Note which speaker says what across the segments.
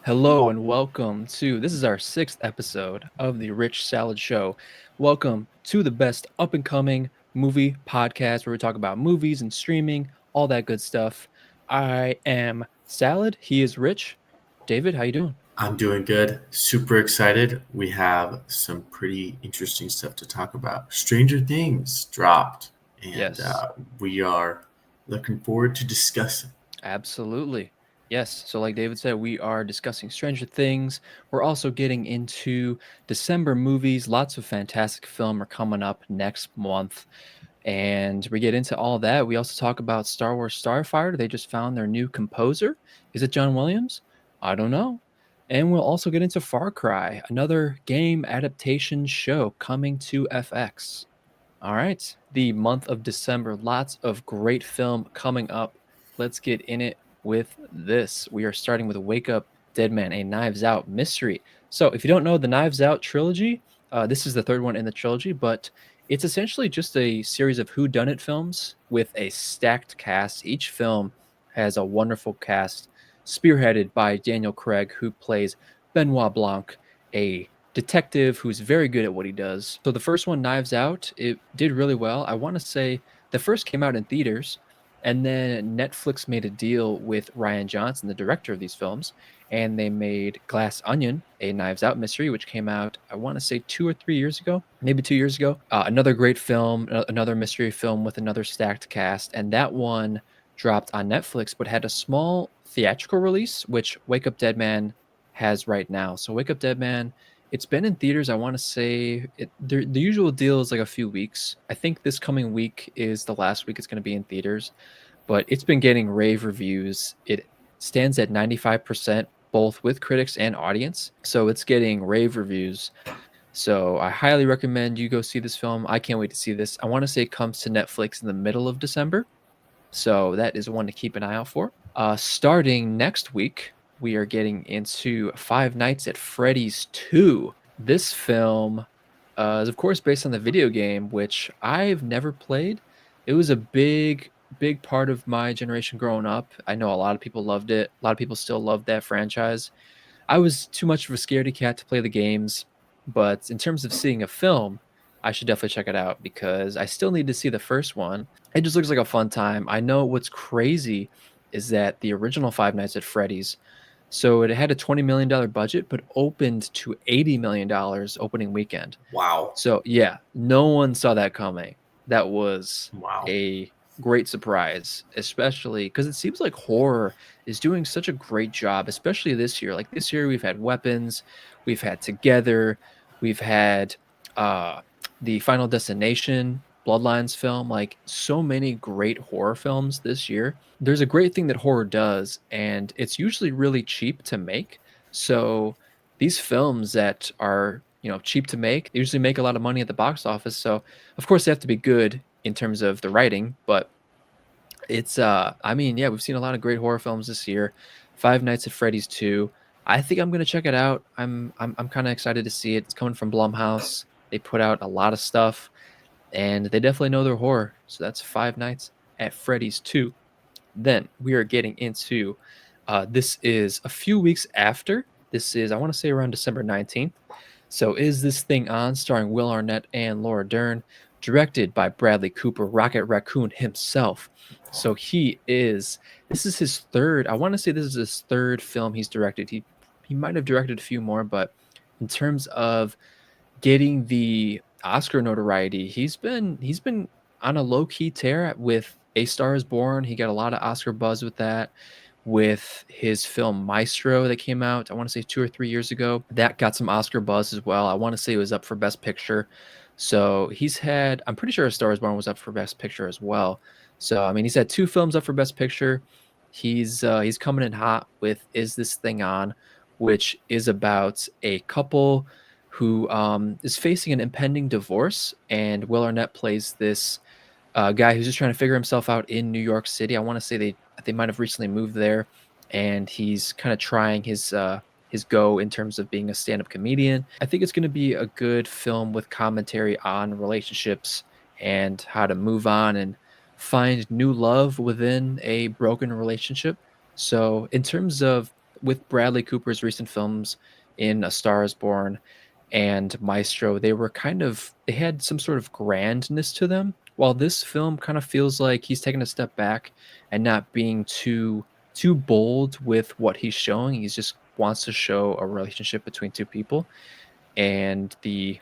Speaker 1: Hello and welcome to this is our sixth episode of the Rich Salad Show. Welcome to the best up and coming movie podcast where we talk about movies and streaming, all that good stuff. I am Salad. He is Rich. David, how you doing?
Speaker 2: I'm doing good. Super excited. We have some pretty interesting stuff to talk about. Stranger Things dropped, and
Speaker 1: Yes,
Speaker 2: we are looking forward to discussing.
Speaker 1: absolutely. Yes. So, like David said, we are discussing Stranger Things. We're also getting into December movies. Lots of fantastic film are coming up next month. And we get into all that. We also talk about Star Wars Starfighter. They just found their new composer. Is it John Williams? I don't know. And we'll also get into Far Cry, another game adaptation show coming to FX. All right. The month of December, lots of great film coming up. Let's get in it with this. We are starting with Wake Up Dead Man, a Knives Out mystery. So, if you don't know the Knives Out trilogy, this is the third one in the trilogy, but it's essentially just a series of whodunit films with a stacked cast. Each film has a wonderful cast, spearheaded by Daniel Craig, who plays Benoit Blanc, a detective who's very good at what he does. So the first one, Knives Out, it did really well. I want to say the first came out in theaters, and then Netflix made a deal with Ryan Johnson, the director of these films, and they made Glass Onion, a Knives Out mystery, which came out, I want to say 2 or 3 years ago, maybe 2 years ago. Another great film, another mystery film with another stacked cast, and that one dropped on Netflix, but had a small theatrical release, which Wake Up Dead Man has right now. So Wake Up Dead Man, it's been in theaters. I want to say the usual deal is like a few weeks. I think this coming week is the last week it's going to be in theaters, but it's been getting rave reviews. It stands at 95%, both with critics and audience. So it's getting rave reviews. So I highly recommend you go see this film. I can't wait to see this. I want to say it comes to Netflix in the middle of December. So that is one to keep an eye out for. Starting next week, we are getting into Five Nights at Freddy's 2. This film is, of course, based on the video game, which I've never played. It was a big part of my generation growing up. I know a lot of people loved it. A lot of people still love that franchise. I was too much of a scaredy cat to play the games, but in terms of seeing a film, I should definitely check it out because I still need to see the first one. It just looks like a fun time. I know what's crazy is that the original Five Nights at Freddy's, so it had a $20 million budget, but opened to $80 million opening weekend.
Speaker 2: Wow.
Speaker 1: So yeah, no one saw that coming. That was
Speaker 2: Wow.
Speaker 1: a great surprise, especially because it seems like horror is doing such a great job, especially this year. Like this year, we've had Weapons, we've had Together, we've had uh, the Final Destination, Bloodlines film. Like so many great horror films this year. There's a great thing that horror does, and it's usually really cheap to make. So these films that are cheap to make, they usually make a lot of money at the box office. So of course they have to be good in terms of the writing, but it's I mean, yeah, we've seen a lot of great horror films this year. Five Nights at Freddy's 2. I think I'm gonna check it out. I'm kind of excited to see it. It's coming from Blumhouse. They put out a lot of stuff, and they definitely know their horror. So that's Five Nights at Freddy's 2. Then we are getting into this is a few weeks after. This is, I want to say, around December 19th. So is this thing on, starring Will Arnett and Laura Dern, directed by Bradley Cooper, Rocket Raccoon himself. So this is his third, I want to say this is his third film he's directed. He might have directed a few more, but in terms of getting the Oscar notoriety, he's been on a low key tear with A Star Is Born. He got a lot of Oscar buzz with that. With his film Maestro that came out, I want to say 2 or 3 years ago, that got some Oscar buzz as well. I want to say it was up for Best Picture. So he's had, I'm pretty sure A Star Is Born was up for Best Picture as well. So I mean, he's had two films up for Best Picture. He's coming in hot with Is This Thing On, which is about a couple who is facing an impending divorce, and Will Arnett plays this guy who's just trying to figure himself out in New York City. I want to say they might have recently moved there, and he's kind of trying his go in terms of being a stand-up comedian. I think it's going to be a good film with commentary on relationships and how to move on and find new love within a broken relationship. So, in terms of with Bradley Cooper's recent films in A Star Is Born and Maestro, they were they had some sort of grandness to them. While this film kind of feels like he's taking a step back and not being too bold with what he's showing. He just wants to show a relationship between two people and the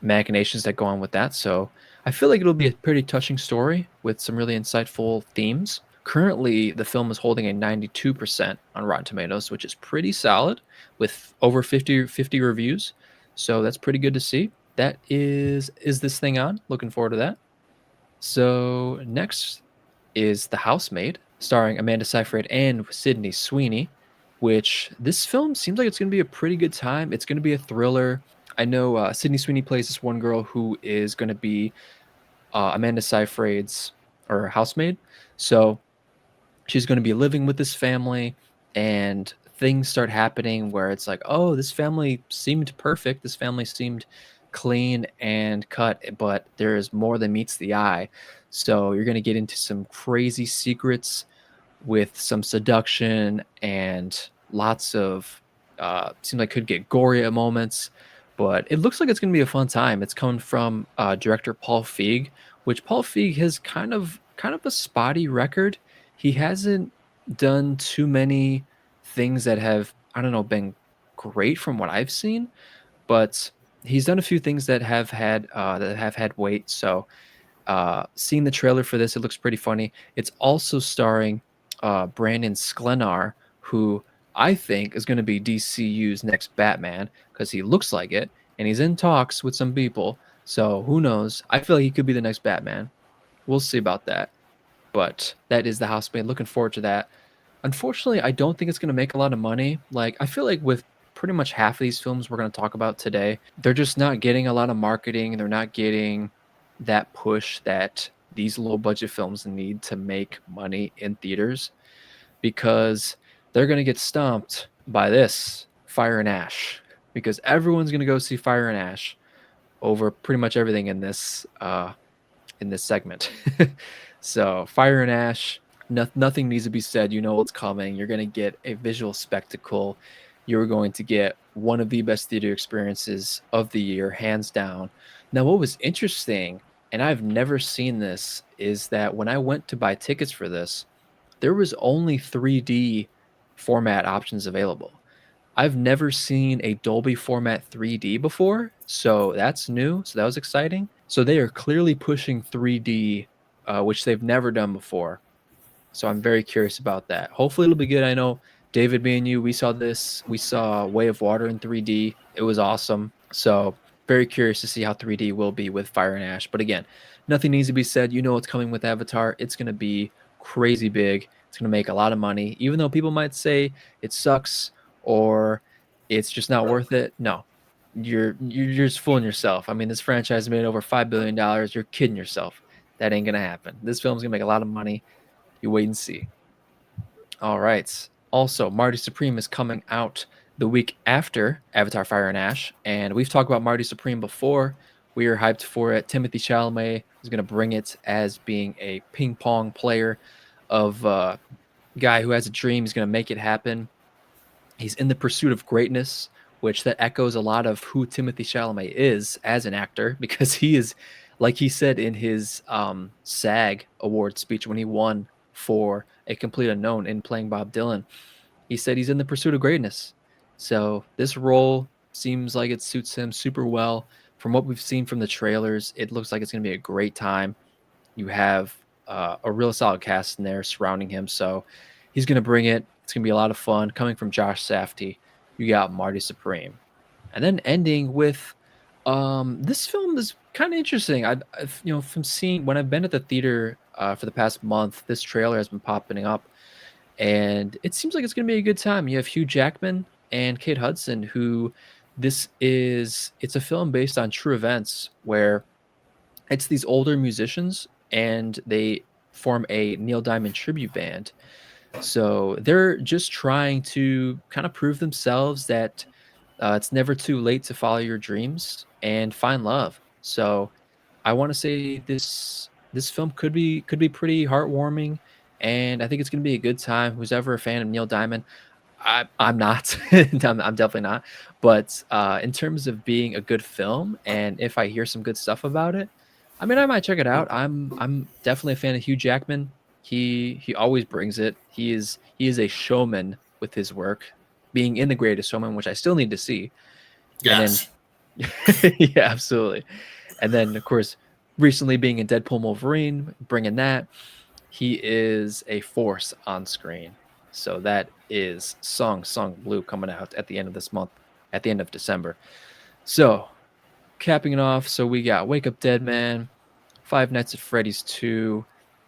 Speaker 1: machinations that go on with that. So I feel like it'll be a pretty touching story with some really insightful themes. Currently, the film is holding a 92% on Rotten Tomatoes, which is pretty solid with over 50 reviews. So that's pretty good to see. That is this thing on? Looking forward to that. So next is The Housemaid, starring Amanda Seyfried and Sydney Sweeney, which this film seems like it's going to be a pretty good time. It's going to be a thriller. I know Sydney Sweeney plays this one girl who is going to be Amanda Seyfried's or housemaid. So she's going to be living with this family, and things start happening where it's like, oh, this family seemed perfect. This family seemed clean and cut, but there is more than meets the eye. So you're going to get into some crazy secrets with some seduction and lots of seems like could get gory at moments, but it looks like it's going to be a fun time. It's coming from director Paul Feig, which Paul Feig has kind of a spotty record. He hasn't done too many things that have, I don't know, been great from what I've seen, but he's done a few things that have had weight. So seeing the trailer for this, it looks pretty funny. It's also starring Brandon Sklenar, who I think is going to be DCU's next Batman because he looks like it, and he's in talks with some people. So who knows? I feel like he could be the next Batman. We'll see about that. But that is The Housemaid. Looking forward to that. Unfortunately, I don't think it's going to make a lot of money. Like, I feel like with pretty much half of these films we're going to talk about today, they're just not getting a lot of marketing. They're not getting that push that these low budget films need to make money in theaters because they're going to get stomped by this Fire and Ash because everyone's going to go see Fire and Ash over pretty much everything in this segment. So Fire and Ash, nothing needs to be said. You know what's coming. You're going to get a visual spectacle. You're going to get one of the best theater experiences of the year, hands down. Now, what was interesting, and I've never seen this, is that when I went to buy tickets for this, there was only 3D format options available. I've never seen a Dolby format 3D before, so that's new. So that was exciting. So they are clearly pushing 3D, which they've never done before. So I'm very curious about that. Hopefully it'll be good. I know David, me and you, we saw this. We saw Way of Water in 3D. It was awesome. So very curious to see how 3D will be with Fire and Ash. But again, nothing needs to be said. You know what's coming with Avatar. It's going to be crazy big. It's going to make a lot of money, even though people might say it sucks or it's just not worth it. No, you're just fooling yourself. I mean, this franchise made over $5 billion. You're kidding yourself. That ain't gonna happen. This film's gonna make a lot of money. You wait and see. All right. Also, Marty Supreme is coming out the week after Avatar: Fire and Ash, and we've talked about Marty Supreme before. We are hyped for it. Timothy Chalamet is going to bring it as being a ping pong player of a guy who has a dream. He's going to make it happen. He's in the pursuit of greatness, which that echoes a lot of who Timothy Chalamet is as an actor, because he is, like he said in his SAG award speech when he won for A Complete Unknown in playing Bob Dylan, he said he's in the pursuit of greatness. So this role seems like it suits him super well. From what we've seen from the trailers, it looks like it's going to be a great time. You have a real solid cast in there surrounding him, so he's going to bring it. It's going to be a lot of fun. Coming from Josh Safdie, you got Marty Supreme, and then ending with this film is kind of interesting. I've from seeing when I've been at the theater for the past month, this trailer has been popping up, and it seems like it's going to be a good time. You have Hugh Jackman and Kate Hudson, who it's a film based on true events where it's these older musicians and they form a Neil Diamond tribute band. So they're just trying to kind of prove themselves that it's never too late to follow your dreams and find love. So I want to say this film could be pretty heartwarming, and I think it's going to be a good time. Who's ever a fan of Neil Diamond, I'm not. I'm definitely not. But in terms of being a good film, and if I hear some good stuff about it, I mean, I might check it out. I'm definitely a fan of Hugh Jackman. He always brings it. He is a showman with his work, being in The Greatest Showman, which I still need to see. And then,
Speaker 2: Yes.
Speaker 1: yeah, absolutely. And then, of course, recently being in Deadpool Wolverine, bringing that, he is a force on screen. So that is Song Blue coming out at the end of this month, at the end of December. So capping it off, so we got Wake Up Dead Man, Five Nights at Freddy's 2,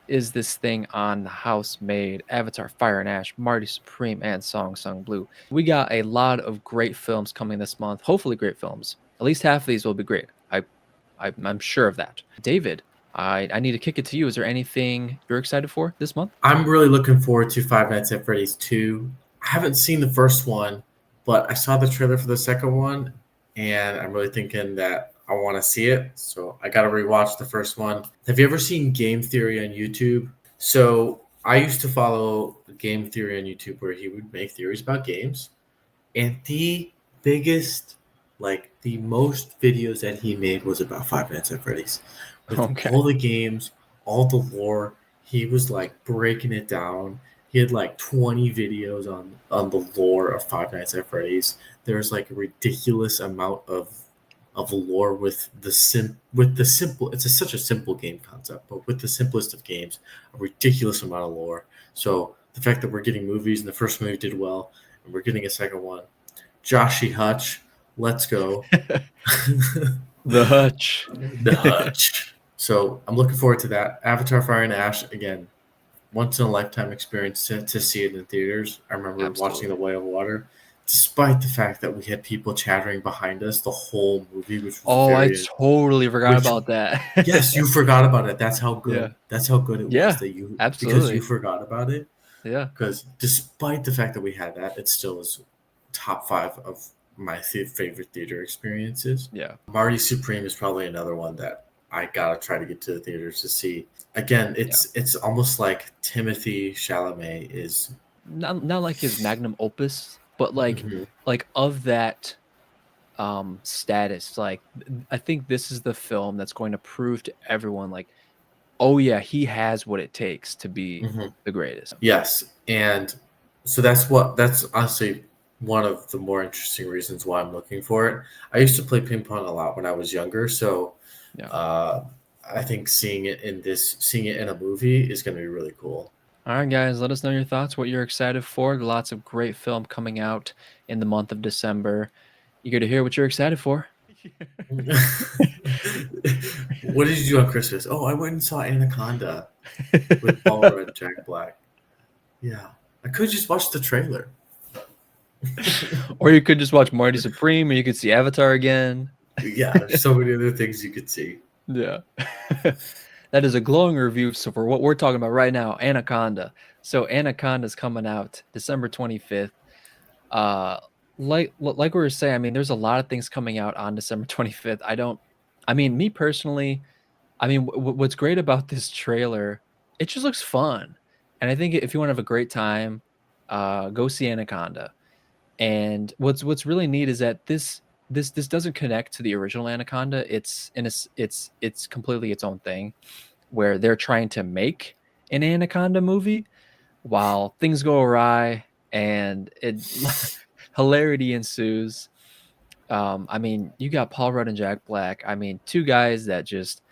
Speaker 1: Is This Thing on the Housemaid, Avatar Fire and Ash, Marty Supreme, and Song Blue. We got a lot of great films coming this month. Hopefully great films. At least half of these will be great. I'm sure of that. David, I need to kick it to you. Is there anything you're excited for this month?
Speaker 2: I'm really looking forward to Five Nights at Freddy's 2. I haven't seen the first one, but I saw the trailer for the second one, and I'm really thinking that I want to see it. So I got to rewatch the first one. Have you ever seen Game Theory on YouTube? So I used to follow Game Theory on YouTube where he would make theories about games. And the biggest, like the most videos that he made was about Five Nights at Freddy's. With
Speaker 1: Okay.
Speaker 2: all the games, all the lore, he was like breaking it down. He had like 20 videos on the lore of Five Nights at Freddy's. There's like a ridiculous amount of lore with the simple, such a simple game concept, but with the simplest of games, a ridiculous amount of lore. So the fact that we're getting movies and the first movie did well, and we're getting a second one. Joshy Hutch, let's go.
Speaker 1: The Hutch.
Speaker 2: The Hutch. So I'm looking forward to that. Avatar Fire and Ash, again, once in a lifetime experience to see it in theaters. I remember watching The
Speaker 1: Absolutely.
Speaker 2: Way of Water, despite the fact that we had people chattering behind us the whole movie,
Speaker 1: Oh, I totally forgot
Speaker 2: which
Speaker 1: about that.
Speaker 2: yes, you forgot about it. That's how
Speaker 1: Yeah.
Speaker 2: good. That's how good it was
Speaker 1: Yeah.
Speaker 2: that you because you
Speaker 1: Absolutely.
Speaker 2: forgot about it.
Speaker 1: Yeah.
Speaker 2: Because despite the fact that we had that, it still was top five of my favorite theater experiences.
Speaker 1: Yeah.
Speaker 2: Marty Supreme is probably another one that I gotta try to get to the theaters to see. Again,
Speaker 1: Yeah.
Speaker 2: it's almost like Timothy Chalamet is.
Speaker 1: Not like his magnum opus, but
Speaker 2: Mhm.
Speaker 1: like of that status. Like I think this is the film that's going to prove to everyone like, oh yeah, he has what it takes to be
Speaker 2: Mhm.
Speaker 1: the greatest.
Speaker 2: Yes, and so that's honestly one of the more interesting reasons why I'm looking for it. I used to play ping pong a lot when I was younger, so
Speaker 1: Yeah.
Speaker 2: uh, I think seeing it in a movie is going to be really cool.
Speaker 1: All right, guys, let us know your thoughts, what you're excited for. Lots of great film coming out in the month of December. Eager to hear what you're excited for.
Speaker 2: What did you do on Christmas? Oh, I went and saw Anaconda with Paul Rudd and Jack Black. Yeah, I could just watch the trailer.
Speaker 1: Or you could just watch Marty Supreme, or you could see Avatar again.
Speaker 2: Yeah, there's so many other things you could see.
Speaker 1: Yeah. That is a glowing review. So for what we're talking about right now, Anaconda. So Anaconda's coming out December 25th. Uh like we were saying, I mean, there's a lot of things coming out on December 25th. I mean, me personally, I mean, what's great about this trailer, it just looks fun. And I think if you want to have a great time, go see Anaconda. And what's really neat is that this doesn't connect to the original Anaconda. It's completely its own thing where they're trying to make an Anaconda movie while things go awry and it hilarity ensues. I mean, you got Paul Rudd and Jack Black. I mean, two guys that just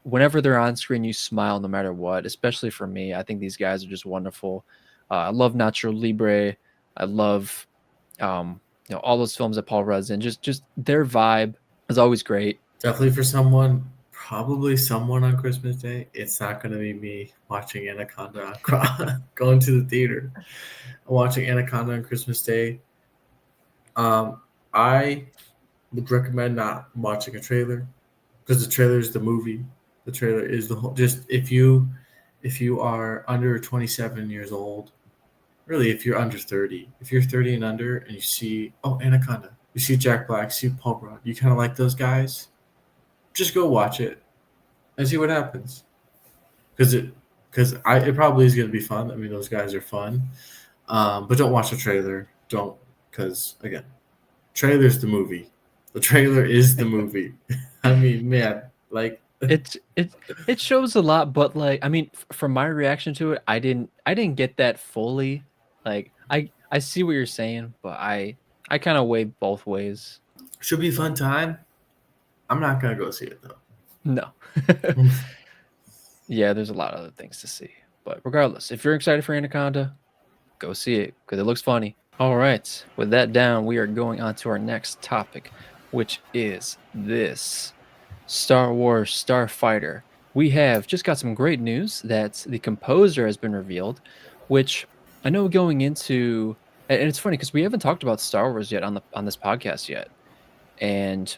Speaker 1: whenever they're on screen, you smile no matter what. Especially for me, I think these guys are just wonderful. I love Nacho Libre. I love all those films that Paul Rudd's in. Just their vibe is always great.
Speaker 2: Definitely for probably someone on Christmas Day. It's not going to be me watching Anaconda, going to the theater, watching Anaconda on Christmas Day. I would recommend not watching a trailer because the trailer is the movie. The trailer is the whole. Just if you are under 27 years old, really, if you're under 30, if you're 30 and under, and you see Anaconda, you see Jack Black, see Paul Rudd, you kind of like those guys, just go watch it and see what happens. Because it probably is going to be fun. I mean, those guys are fun. But don't watch the trailer. Don't, because again, trailer's the movie. The trailer is the movie. I mean, man, like
Speaker 1: It shows a lot, but like I mean, from my reaction to it, I didn't get that fully. Like I see what you're saying, but I kind of weigh both ways.
Speaker 2: should be a fun
Speaker 1: So
Speaker 2: time. I'm not gonna go see it though.
Speaker 1: no. Yeah, there's a lot of other things to see. But regardless, if you're excited for Anaconda, go see it because it looks funny. All right, with that down, we are going on to our next topic, which is this Star Wars Starfighter. We have just got some great news that the composer has been revealed, which I know going into, and it's funny because we haven't talked about Star Wars yet on this podcast yet. And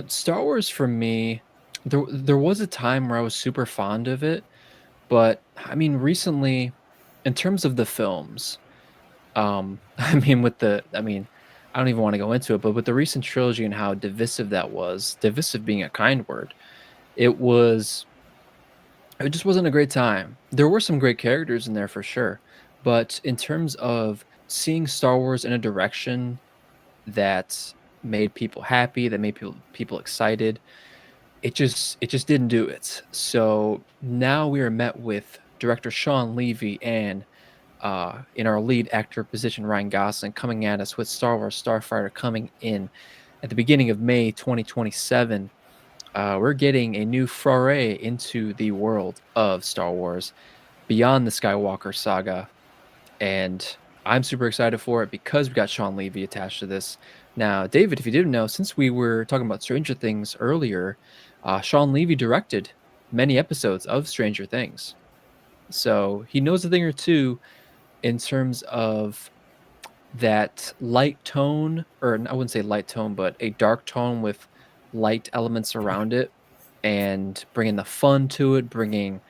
Speaker 1: Star Wars for me, there was a time where I was super fond of it, but I mean recently, in terms of the films, I mean, I don't even want to go into it, but with the recent trilogy and how divisive that was, divisive being a kind word, it was it just wasn't a great time. There were some great characters in there for sure, but in terms of seeing Star Wars in a direction that made people happy, that made people excited, it just didn't do it. So now we are met with director Sean Levy and in our lead actor position, Ryan Gosling, coming at us with Star Wars Starfighter coming in at the beginning of May 2027. We're getting a new foray into the world of Star Wars beyond the Skywalker saga. And I'm super excited for it because we got Sean Levy attached to this. Now, David, if you didn't know, since we were talking about Stranger Things earlier, Sean Levy directed many episodes of Stranger Things. So he knows a thing or two in terms of that light tone, or I wouldn't say light tone, but a dark tone with light elements around it and bringing the fun to it, bringing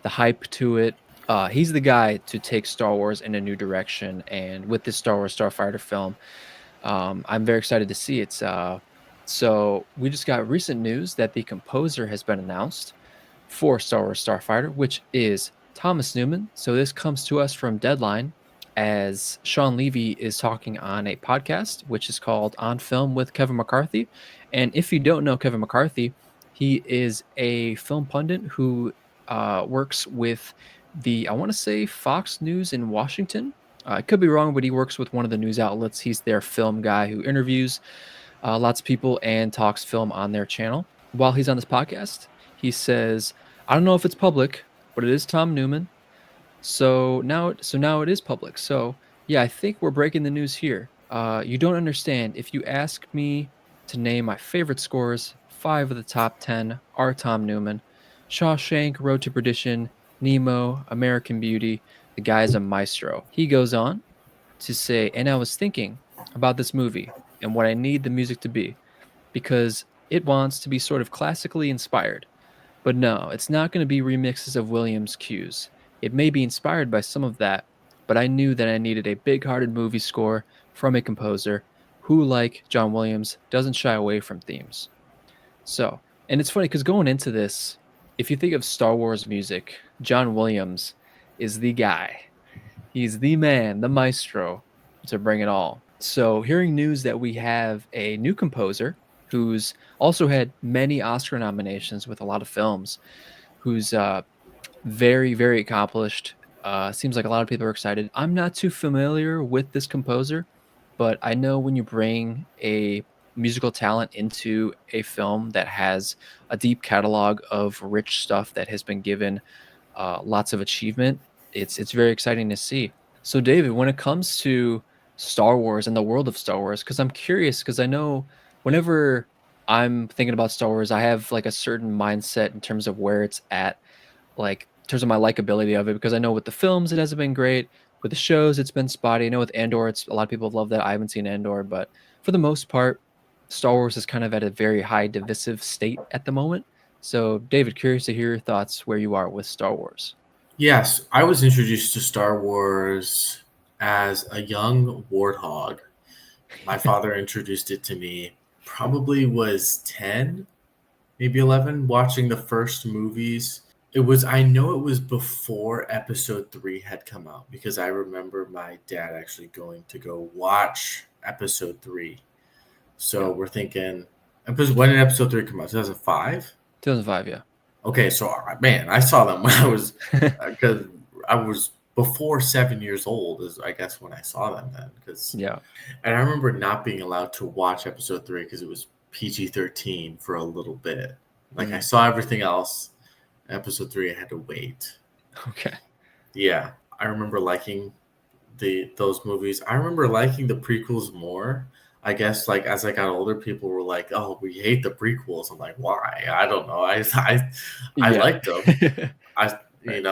Speaker 1: the hype to it. He's the guy to take Star Wars in a new direction. And with this Star Wars Starfighter film, I'm very excited to see it. So we just got recent news that the composer has been announced for Star Wars Starfighter, which is Thomas Newman. So this comes to us from Deadline as Sean Levy is talking on a podcast, which is called On Film with Kevin McCarthy. And if you don't know Kevin McCarthy, he is a film pundit who works with I want to say Fox News in Washington. I could be wrong, but he works with one of the news outlets. He's their film guy who interviews lots of people and talks film on their channel. While he's on this podcast, he says, "I don't know if it's public, but it is Tom Newman. So now it is public. So yeah, I think we're breaking the news here. You don't understand. If you ask me to name my favorite scores, 5 of the top 10 are Tom Newman. Shawshank, Road to Perdition, Nemo, American Beauty. The guy's a maestro." He goes on to say, "And I was thinking about this movie and what I need the music to be because it wants to be sort of classically inspired. But no, it's not going to be remixes of Williams' cues. It may be inspired by some of that, but I knew that I needed a big hearted movie score from a composer who, like John Williams, doesn't shy away from themes." So, and it's funny because going into this, if you think of Star Wars music, John Williams is the guy. He's the man, the maestro to bring it all. So, hearing news that we have a new composer who's also had many Oscar nominations with a lot of films, who's very, very accomplished. Seems like a lot of people are excited. I'm not too familiar with this composer, but I know when you bring a musical talent into a film that has a deep catalog of rich stuff that has been given lots of achievement, it's very exciting to see. So, David, when it comes to Star Wars and the world of Star Wars, because I'm curious, because I know whenever I'm thinking about Star Wars, I have like a certain mindset in terms of where it's at, like in terms of my likability of it, because I know with the films it hasn't been great, with the shows it's been spotty. I know with Andor, it's a lot of people love that. I haven't seen Andor, but for the most part, Star Wars is kind of at a very high divisive state at the moment. So, David, curious to hear your thoughts where you are with Star Wars.
Speaker 2: Yes, I was introduced to Star Wars as a young warthog. My father introduced it to me, probably was 10, maybe 11, watching the first movies. I know it was before episode 3 had come out because I remember my dad actually going to go watch episode 3. So
Speaker 1: Yeah,
Speaker 2: we're thinking, when did episode 3 come out? 2005?
Speaker 1: 2005. Yeah.
Speaker 2: Okay, so man, I saw them when I was, because I was before 7 years old, is I guess when I saw them then.
Speaker 1: Yeah.
Speaker 2: And I remember not being allowed to watch episode 3 because it was PG-13 for a little bit. Like I
Speaker 1: Mm.
Speaker 2: saw everything else. Episode 3, I had to wait.
Speaker 1: Okay.
Speaker 2: Yeah, I remember liking those movies. I remember liking the prequels more. I guess like as I got older, people were like, "Oh, we hate the prequels." I'm like, "Why?" I don't know. I
Speaker 1: Yeah.
Speaker 2: liked them. I
Speaker 1: Right.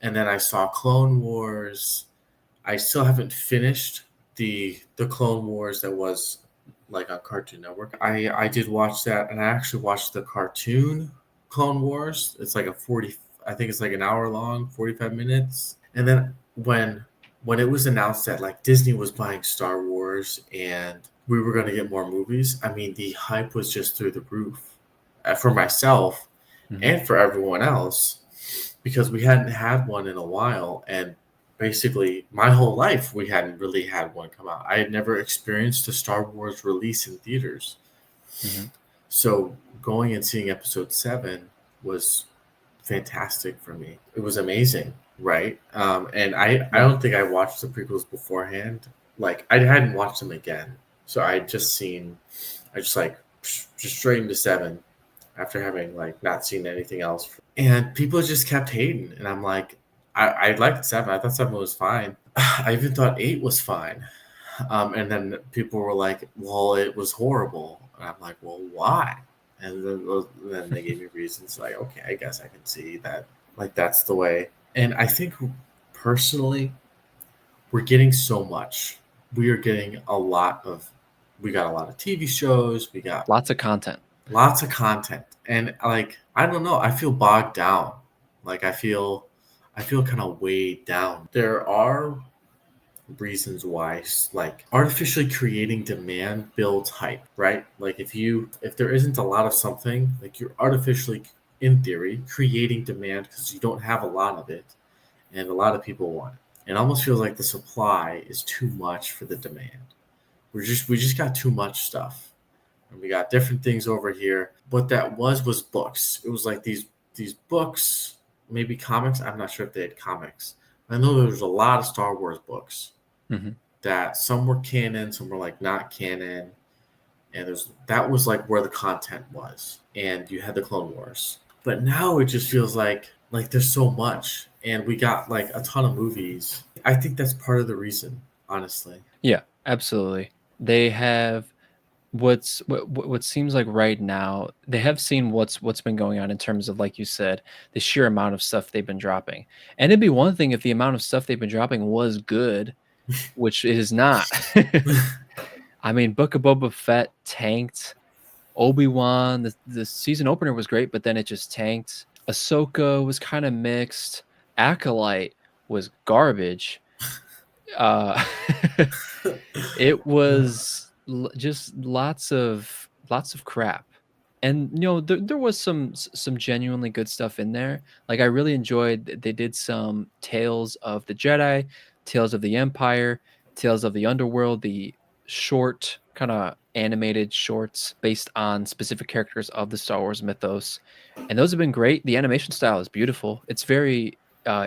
Speaker 2: and then I saw Clone Wars. I still haven't finished the Clone Wars that was like on Cartoon Network. I did watch that, and I actually watched the cartoon Clone Wars. It's like a 40. I think it's like an hour long, 45 minutes. And then when it was announced that like Disney was buying Star Wars and we were going to get more movies, I mean the hype was just through the roof for myself
Speaker 1: Hmm.
Speaker 2: and for everyone else because we hadn't had one in a while, and basically my whole life we hadn't really had one come out. I had never experienced a Star Wars release in theaters.
Speaker 1: Hmm.
Speaker 2: So going and seeing episode 7 was fantastic for me. It was amazing, right? And I
Speaker 1: Yeah.
Speaker 2: don't think I watched the prequels beforehand. Like I hadn't watched them again. So I just like just straight into 7 after having like not seen anything else. And people just kept hating. And I'm like, I liked 7. I thought 7 was fine. I even thought 8 was fine. And then people were like, well, it was horrible. And I'm like, well, why? And then they gave me reasons like, okay, I guess I can see that. Like, that's the way. And I think personally, we're getting so much. We are getting we got a lot of TV shows. We got
Speaker 1: Lots of content.
Speaker 2: lots of content. And like, I don't know, I feel bogged down. Like, I feel kind of weighed down. There are reasons why like artificially creating demand builds hype, right? Like if there isn't a lot of something, like you're artificially in theory creating demand because you don't have a lot of it and a lot of people want it. It almost feels like the supply is too much for the demand. We just got too much stuff, and we got different things over here. What that was books. It was like these books, maybe comics. I'm not sure if they had comics. I know there was a lot of Star Wars books
Speaker 1: Hmm.
Speaker 2: that some were canon, some were like not canon, and that was like where the content was. And you had the Clone Wars. But now it just feels like there's so much, and we got like a ton of movies. I think that's part of the reason, honestly.
Speaker 1: Yeah, absolutely. They have what seems like right now they have seen what's been going on in terms of, like you said, the sheer amount of stuff they've been dropping. And it'd be one thing if the amount of stuff they've been dropping was good, which it is not. I mean, Book of Boba Fett tanked. Obi-Wan, the season opener was great, but then it just tanked. Ahsoka was kind of mixed. Acolyte was garbage. Uh, it was just lots of crap. And there was some genuinely good stuff in there. Like I really enjoyed they did some Tales of the Jedi, Tales of the Empire, Tales of the Underworld, the short kind of animated shorts based on specific characters of the Star Wars mythos. And those have been great. The animation style is beautiful. It's very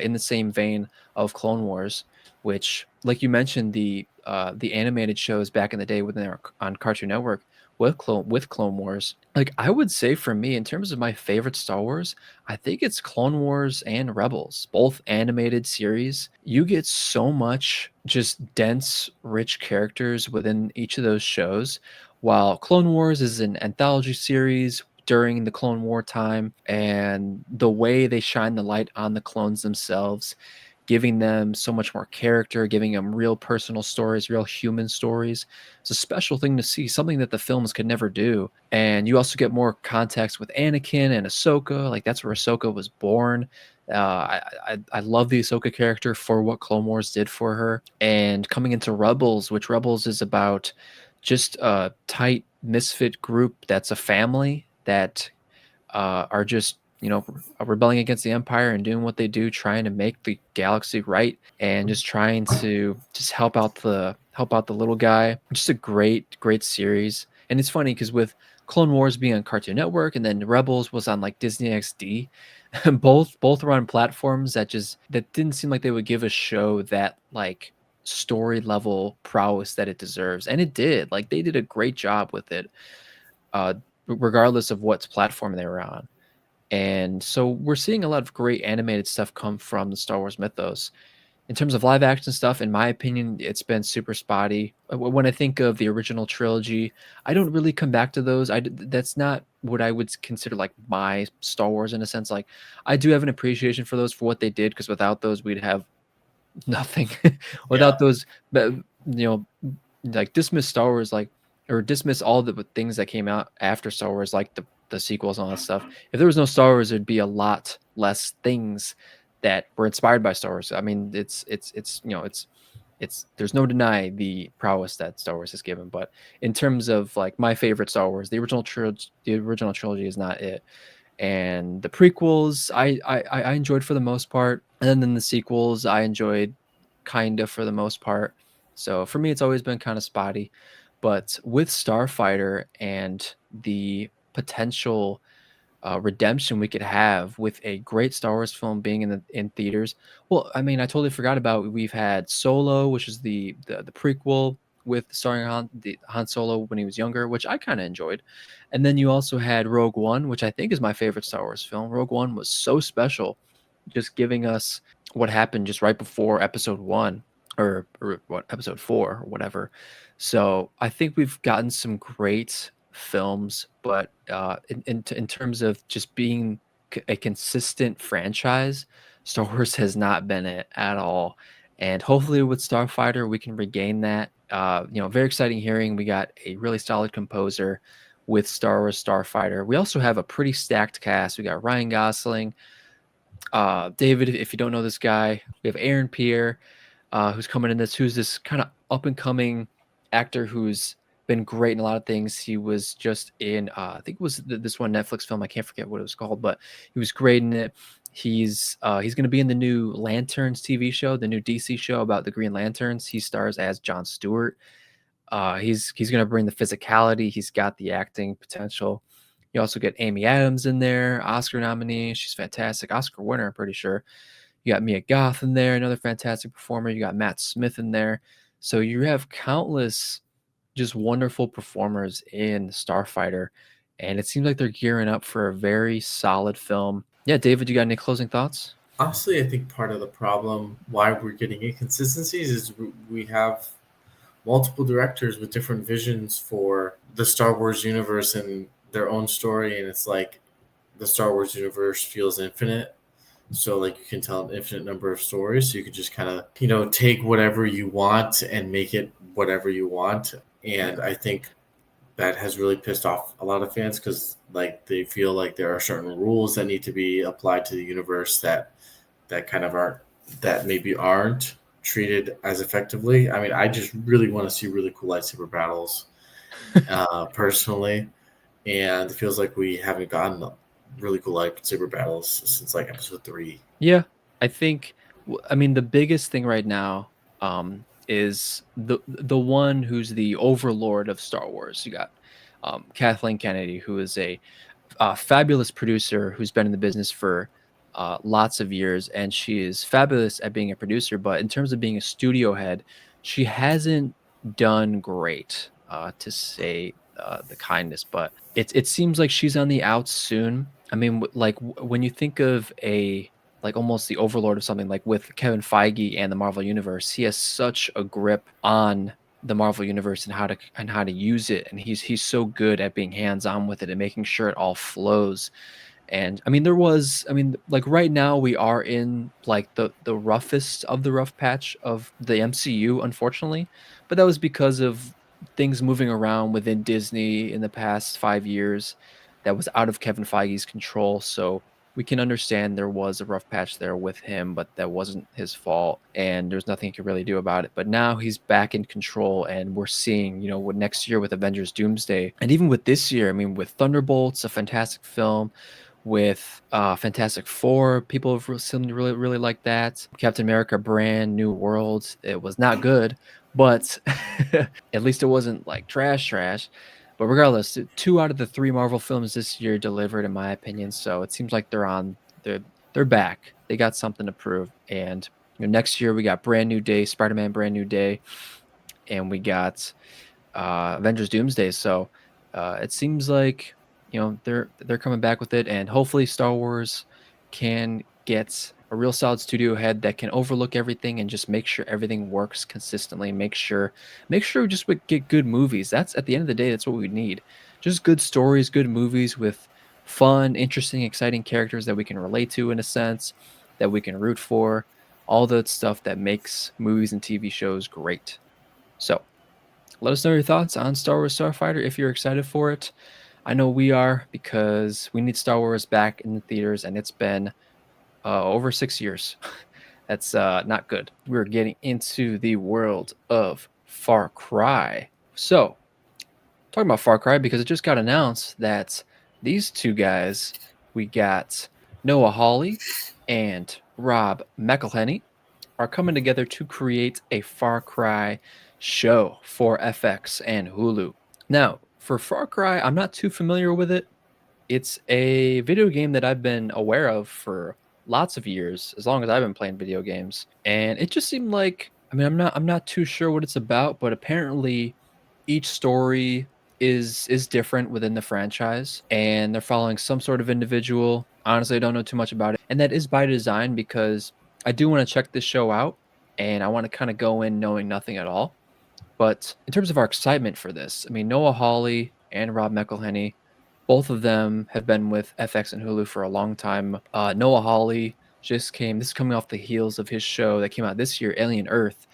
Speaker 1: in the same vein of Clone Wars, which, like you mentioned, the animated shows back in the day when they were on Cartoon Network with Clone Wars. Like I would say for me, in terms of my favorite Star Wars, I think it's Clone Wars and Rebels, both animated series. You get so much just dense, rich characters within each of those shows. While Clone Wars is an anthology series during the Clone War time, and the way they shine the light on the clones themselves, giving them so much more character, giving them real personal stories, real human stories. It's a special thing to see, something that the films could never do. And you also get more context with Anakin and Ahsoka. Like that's where Ahsoka was born. I love the Ahsoka character for what Clone Wars did for her. And coming into Rebels, which Rebels is about just a tight misfit group that's a family that are just rebelling against the Empire and doing what they do, trying to make the galaxy right, and just trying to just help out the little guy. Just a great series. And it's funny because with Clone Wars being on Cartoon Network and then Rebels was on like Disney XD, both were on platforms that didn't seem like they would give a show that like story level prowess that it deserves, and it did. Like they did a great job with it, uh, regardless of what platform they were on. And so we're seeing a lot of great animated stuff come from the Star Wars mythos. In terms of live action stuff, in my opinion, it's been super spotty. When I think of the original trilogy, I don't really come back to those. That's not what I would consider like my Star Wars in a sense. Like I do have an appreciation for those for what they did, because without those we'd have nothing.
Speaker 2: Yeah.
Speaker 1: Without those, but like dismiss Star Wars, like, or dismiss all the things that came out after Star Wars, like the sequels and all that stuff. If there was no Star Wars, there'd be a lot less things that were inspired by Star Wars. I mean, it's there's no deny the prowess that Star Wars has given. But in terms of like my favorite Star Wars, the original trilogy is not it. And the prequels I enjoyed for the most part, and then the sequels I enjoyed kind of for the most part. So for me it's always been kind of spotty. But with Starfighter and the potential redemption we could have with a great Star Wars film being in theaters. Well, I mean, I totally forgot about, we've had Solo, which is the prequel with starring Han Solo when he was younger, which I kind of enjoyed. And then you also had Rogue One, which I think is my favorite Star Wars film. Rogue One was so special, just giving us what happened just right before Episode One, or what, Episode Four or whatever. So I think we've gotten some great films, but in terms of just being a consistent franchise, Star Wars has not been it at all. And hopefully with Starfighter, we can regain that. Very exciting hearing. We got a really solid composer with Star Wars Starfighter. We also have a pretty stacked cast. We got Ryan Gosling, David, if you don't know this guy, we have Aaron Pierre, who's coming in this, who's this kind of up and coming actor who's been great in a lot of things. He was just in, I think it was this one Netflix film. I can't forget what it was called, but he was great in it. He's going to be in the new Lanterns TV show, the new DC show about the Green Lanterns. He stars as Jon Stewart. He's going to bring the physicality. He's got the acting potential. You also get Amy Adams in there, Oscar nominee. She's fantastic. Oscar winner, I'm pretty sure. You got Mia Goth in there, another fantastic performer. You got Matt Smith in there. So you have countless just wonderful performers in Starfighter. And it seems like they're gearing up for a very solid film. Yeah, David, you got any closing thoughts?
Speaker 2: Honestly, I think part of the problem why we're getting inconsistencies is we have multiple directors with different visions for the Star Wars universe and their own story, and it's like the Star Wars universe feels infinite. So like you can tell an infinite number of stories. So you could just kind of, take whatever you want and make it whatever you want. And I think that has really pissed off a lot of fans because like they feel like there are certain rules that need to be applied to the universe that kind of aren't that maybe aren't treated as effectively. I mean, I just really want to see really cool lightsaber battles, personally, and it feels like we haven't gotten really cool lightsaber battles since like episode 3.
Speaker 1: Yeah, I think. I mean, the biggest thing right now is the one who's the overlord of Star Wars. You got Kathleen Kennedy, who is a fabulous producer who's been in the business for lots of years, and she is fabulous at being a producer. But in terms of being a studio head, she hasn't done great, to say the kindness. But it seems like she's on the outs soon. I mean, when you think of a like almost the overlord of something like with Kevin Feige and the Marvel Universe, he has such a grip on the Marvel Universe and how to use it, and he's so good at being hands on with it and making sure it all flows. And I mean, like right now we are in like the roughest of the rough patch of the MCU, unfortunately. But that was because of things moving around within Disney in the past 5 years that was out of Kevin Feige's control. So we can understand there was a rough patch there with him, but that wasn't his fault, and there's nothing he could really do about it. But now he's back in control, and we're seeing, what next year with Avengers Doomsday, and even with this year, I mean, with Thunderbolts, a fantastic film, with Fantastic Four. People have seemed to really like that. Captain America: Brand New World. It was not good, but at least it wasn't like trash. But regardless, two out of the three Marvel films this year delivered, in my opinion. So it seems like they're they're back. They got something to prove. And next year we got Brand New Day, Spider-Man: Brand New Day, and we got Avengers Doomsday. So it seems like they're coming back with it, and hopefully Star Wars can get a real solid studio head that can overlook everything and just make sure everything works consistently. Make sure we just would get good movies. That's at the end of the day, that's what we need. Just good stories, good movies with fun, interesting, exciting characters that we can relate to in a sense, that we can root for. All the stuff that makes movies and TV shows great. So let us know your thoughts on Star Wars Starfighter if you're excited for it. I know we are because we need Star Wars back in the theaters, and it's been over 6 years. That's not good. We're getting into the world of Far Cry. So, talking about Far Cry because it just got announced that these two guys, we got Noah Hawley and Rob McElhenney, are coming together to create a Far Cry show for FX and Hulu. Now, for Far Cry, I'm not too familiar with it. It's a video game that I've been aware of for lots of years, as long as I've been playing video games. And it just seemed like, I mean, I'm not too sure what it's about, but apparently each story is different within the franchise, and they're following some sort of individual. Honestly, I don't know too much about it. And that is by design because I do want to check this show out, and I want to kind of go in knowing nothing at all. But in terms of our excitement for this, I mean, Noah Hawley and Rob McElhenney, both of them have been with FX and Hulu for a long time. Noah Hawley this is coming off the heels of his show that came out this year, Alien Earth,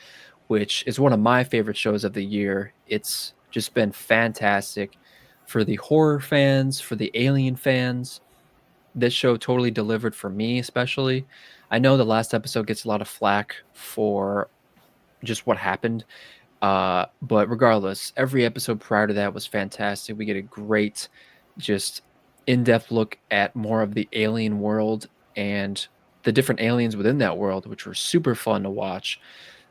Speaker 1: which is one of my favorite shows of the year. It's just been fantastic for the horror fans, for the alien fans. This show totally delivered for me, especially. I know the last episode gets a lot of flack for just what happened, but regardless, every episode prior to that was fantastic. We get a great, just in-depth look at more of the alien world and the different aliens within that world, which were super fun to watch.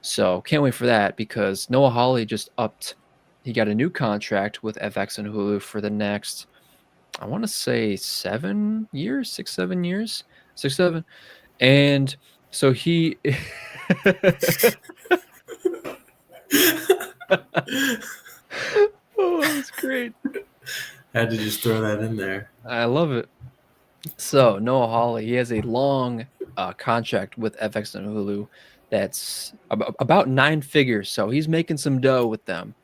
Speaker 1: So can't wait for that because Noah Hawley just upped. He got a new contract with FX and Hulu for the next, I want to say 7 years, 6, 7 years, 6, 7. And so he oh, that's great.
Speaker 2: Had to just throw that in there.
Speaker 1: I love it. So Noah Hawley, he has a long contract with FX and Hulu that's about 9 figures. So he's making some dough with them,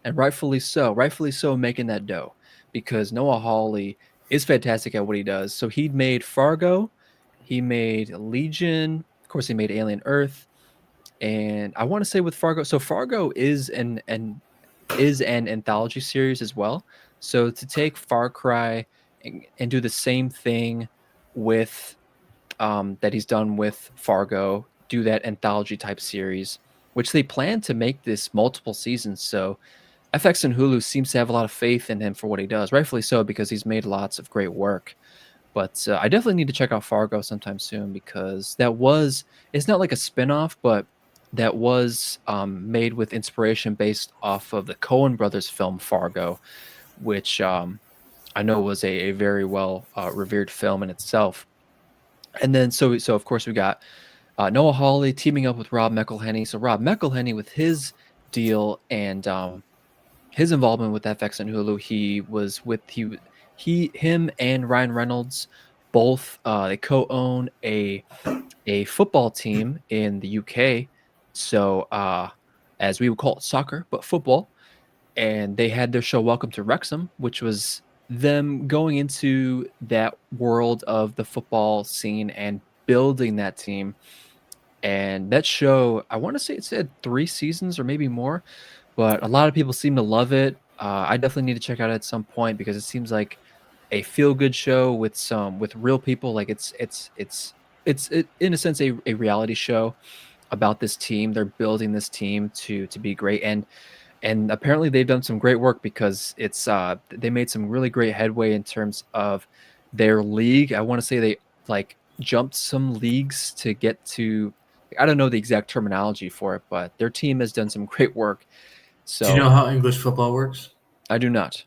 Speaker 1: and rightfully so. Rightfully so, making that dough because Noah Hawley is fantastic at what he does. So he made Fargo, he made Legion, of course, he made Alien Earth, and I want to say with Fargo. So Fargo is an anthology series as well. So to take Far Cry and do the same thing with that he's done with Fargo, do that anthology type series, which they plan to make this multiple seasons. So FX and Hulu seems to have a lot of faith in him for what he does, rightfully so, because he's made lots of great work. But I definitely need to check out Fargo sometime soon because it's not like a spinoff, but that was made with inspiration based off of the Coen brothers film Fargo, which I know was a very well revered film in itself. And then so of course we got Noah Hawley teaming up with Rob McElhenney. So Rob McElhenney with his deal and his involvement with FX and Hulu, him and Ryan Reynolds both they co-own a football team in the UK. So as we would call it soccer, but football. And they had their show Welcome to Wrexham, which was them going into that world of the football scene and building that team. And that show, I want to say it said 3 seasons or maybe more, but a lot of people seem to love it. I definitely need to check out at some point because it seems like a feel good show with real people. Like it's in a sense a reality show about this team. They're building this team to be great, and apparently they've done some great work because it's they made some really great headway in terms of their league. I want to say they like jumped some leagues to get to. I don't know the exact terminology for it, but their team has done some great work.
Speaker 2: Do you know
Speaker 1: So
Speaker 2: how English football works?
Speaker 1: I do not.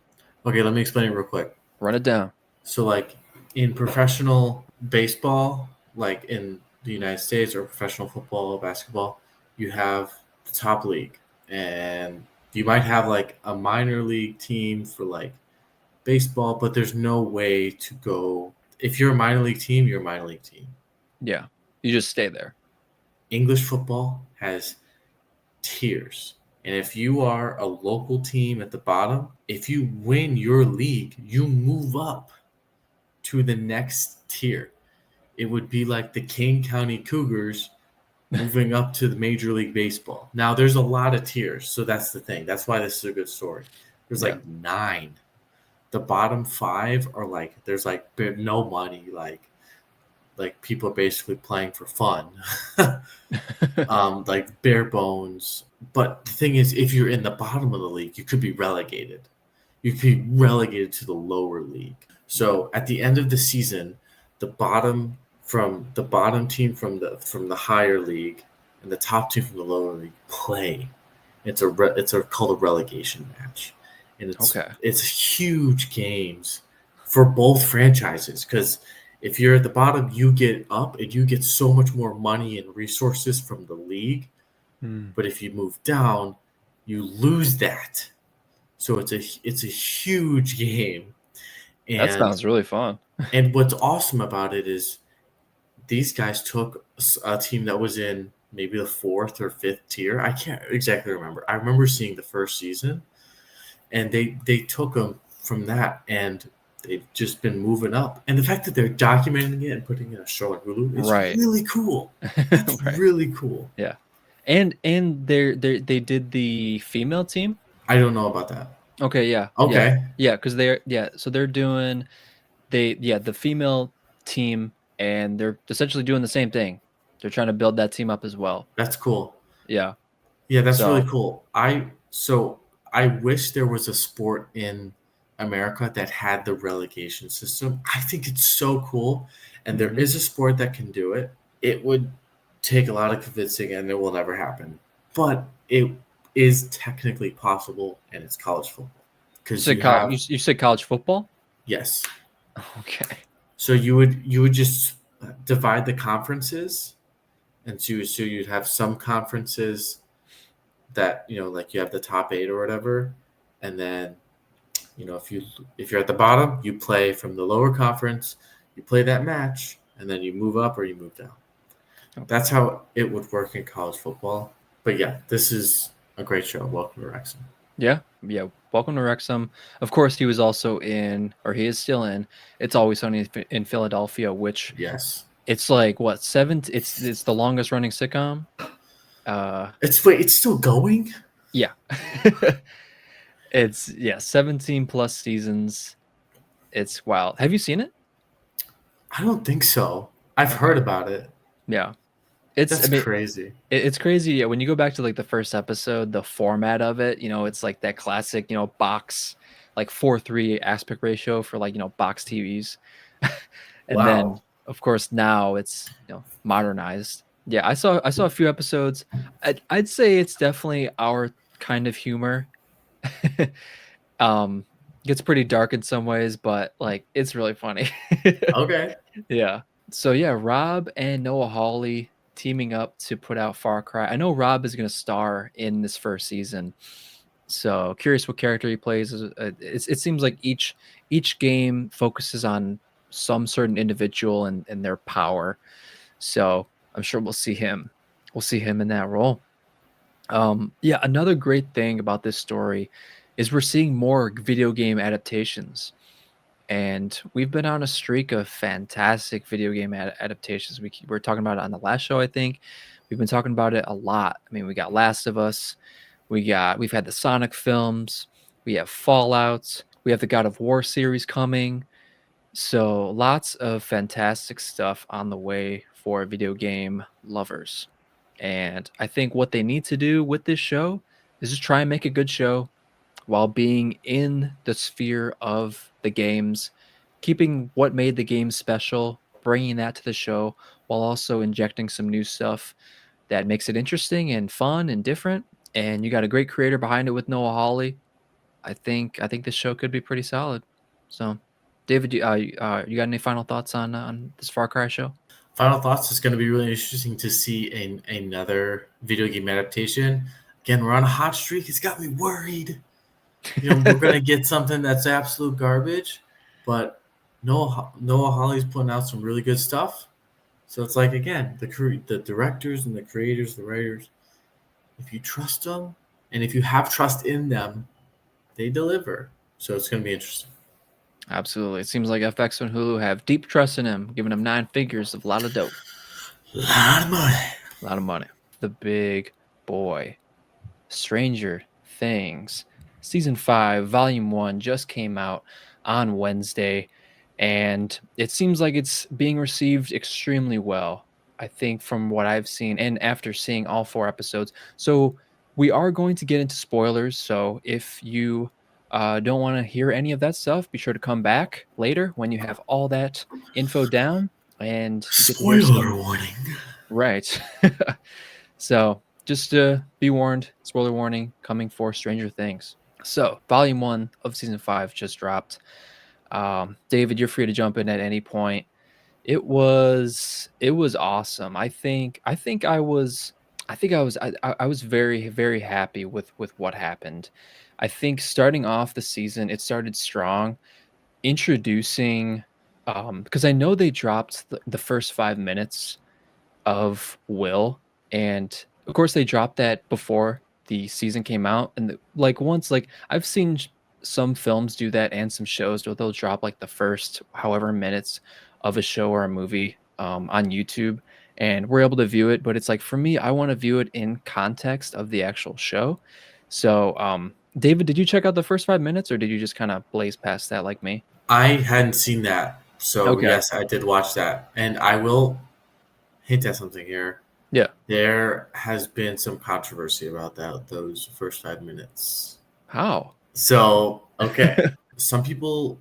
Speaker 2: Okay, let me explain it real quick.
Speaker 1: Run it down.
Speaker 2: So, like in professional baseball, like in the United States, or professional football, basketball, you have the top league, and you might have like a minor league team for like baseball, but there's no way to go. If you're a minor league team, you're a minor league team.
Speaker 1: Yeah, you just stay there.
Speaker 2: English football has tiers. And if you are a local team at the bottom, if you win your league, you move up to the next tier. It would be like the King County Cougars moving up to the Major League Baseball. Now, there's a lot of tiers, so that's the thing. That's why this is a good story. There's
Speaker 1: Yeah.
Speaker 2: like 9. The bottom 5 are like there's like no money, like people are basically playing for fun. Like bare bones. But the thing is, if you're in the bottom of the league, you could be relegated. You could be relegated to the lower league.
Speaker 1: Yeah.
Speaker 2: So at the end of the season, the bottom team from the higher league and the top two from the lower league play. It's called a relegation match, and
Speaker 1: Okay.
Speaker 2: it's huge games for both franchises because if you're at the bottom, you get up and you get so much more money and resources from the league.
Speaker 1: Hmm.
Speaker 2: But if you move down, you lose that. So it's a huge game,
Speaker 1: That
Speaker 2: and
Speaker 1: sounds really fun.
Speaker 2: what's awesome about it is these guys took a team that was in maybe the fourth or fifth tier. I can't exactly remember. I remember seeing the first season, and they took them from that, and they've just been moving up. And the fact that they're documenting it and putting it in a show on Hulu is
Speaker 1: Right.
Speaker 2: really cool. That's
Speaker 1: Right.
Speaker 2: really cool.
Speaker 1: Yeah. And they did the female team.
Speaker 2: I don't know about that.
Speaker 1: Okay, yeah. Yeah.
Speaker 2: Okay,
Speaker 1: Yeah, because so they're doing the female team, and they're essentially doing the same thing. They're trying to build that team up as well.
Speaker 2: that's cool.
Speaker 1: Yeah.
Speaker 2: Yeah, that's really
Speaker 1: So,
Speaker 2: cool. I wish there was a sport in America that had the relegation system. I think it's so cool, and there
Speaker 1: mhm.
Speaker 2: is a sport that can do it. It would take a lot of convincing, and it will never happen. But it is technically possible, and it's college football
Speaker 1: You
Speaker 2: because
Speaker 1: said
Speaker 2: you have
Speaker 1: you said college football?
Speaker 2: yes.
Speaker 1: Okay.
Speaker 2: So you would just divide the conferences, and so you'd have some conferences that like you have the top 8 or whatever, and then if you're at the bottom, you play from the lower conference, you play that match, and then you move up or you move down.
Speaker 1: Okay.
Speaker 2: That's how it would work in college football. But yeah, this is a great show. Welcome to Wrexham.
Speaker 1: Yeah. Yeah. Welcome to Wrexham. Of course, he was also in, or he is still in, It's Always Sunny in Philadelphia, which
Speaker 2: Yes,
Speaker 1: it's like what, it's the longest running sitcom.
Speaker 2: it's still going.
Speaker 1: Yeah. It's 17 plus seasons. It's wild. Have you seen it?
Speaker 2: I don't think so. I've
Speaker 1: Okay.
Speaker 2: heard about it.
Speaker 1: Yeah. I
Speaker 2: That's
Speaker 1: mean,
Speaker 2: crazy.
Speaker 1: it's crazy. Yeah, when you go back to like the first episode, the format of it, it's like that classic, box, like 4:3 aspect ratio for like, box TVs. And then
Speaker 2: Wow.
Speaker 1: of course now it's, modernized. Yeah, I saw a few episodes. I'd say it's definitely our kind of humor. um gets pretty dark in some ways, but like it's really funny.
Speaker 2: Okay.
Speaker 1: Yeah. So yeah, Rob and Noah Hawley teaming up to put out Far Cry. I know Rob is going to star in this first season. So curious what character he plays. It seems like each game focuses on some certain individual and their power. So I'm sure we'll see him. We'll see him in that role. Yeah, another great thing about this story is we're seeing more video game adaptations, and we've been on a streak of fantastic video game adaptations. We were talking about it on the last show, I think. We've been talking about it a lot. I mean, we got Last of Us, we've had the Sonic films, we have Fallout, we have the God of War series coming. So lots of fantastic stuff on the way for video game lovers. And I think what they need to do with this show is just try and make a good show while being in the sphere of the games, keeping what made the game special, bringing that to the show while also injecting some new stuff that makes it interesting and fun and different. And you got a great creator behind it with Noah Hawley. I think this show could be pretty solid. So, David, you got any final thoughts on this Far Cry show?
Speaker 2: Final thoughts. It's going to be really interesting to see another video game adaptation. Again, we're on a hot streak. It's got me worried. We're going to get something that's absolute garbage, but Noah Hawley's putting out some really good stuff. So it's like, again, the directors and the creators, the writers, if you trust them and if you have trust in them, they deliver. So it's going to be interesting.
Speaker 1: Absolutely. It seems like FX and Hulu have deep trust in him, giving him 9 figures of a lot of dough.
Speaker 2: A lot of money.
Speaker 1: A lot of money. The big boy. Stranger Things. Season 5, Volume 1 just came out on Wednesday, and it seems like it's being received extremely well. I think from what I've seen, and after seeing all 4 episodes. So we are going to get into spoilers. So if you don't want to hear any of that stuff, be sure to come back later when you have all that info down and you get to hear
Speaker 2: Spoiler warning.
Speaker 1: Right. So just be warned, spoiler warning coming for Stranger Things. So Volume 1 of Season 5 just dropped. David, you're free to jump in at any point. It was awesome. I was very, very happy with what happened. I think starting off the season, it started strong, introducing because I know they dropped the first 5 minutes of Will, and of course they dropped that before the season came out. And once I've seen some films do that and some shows where they'll drop like the first however minutes of a show or a movie on YouTube, and we're able to view it. But it's like, for me, I want to view it in context of the actual show. So David, did you check out the first 5 minutes, or did you just kind of blaze past that like me?
Speaker 2: I hadn't seen that. So,
Speaker 1: Okay.
Speaker 2: yes, I did watch that. And I will hint at something here.
Speaker 1: Yeah.
Speaker 2: There has been some controversy about those first 5 minutes.
Speaker 1: How?
Speaker 2: So, okay. Some people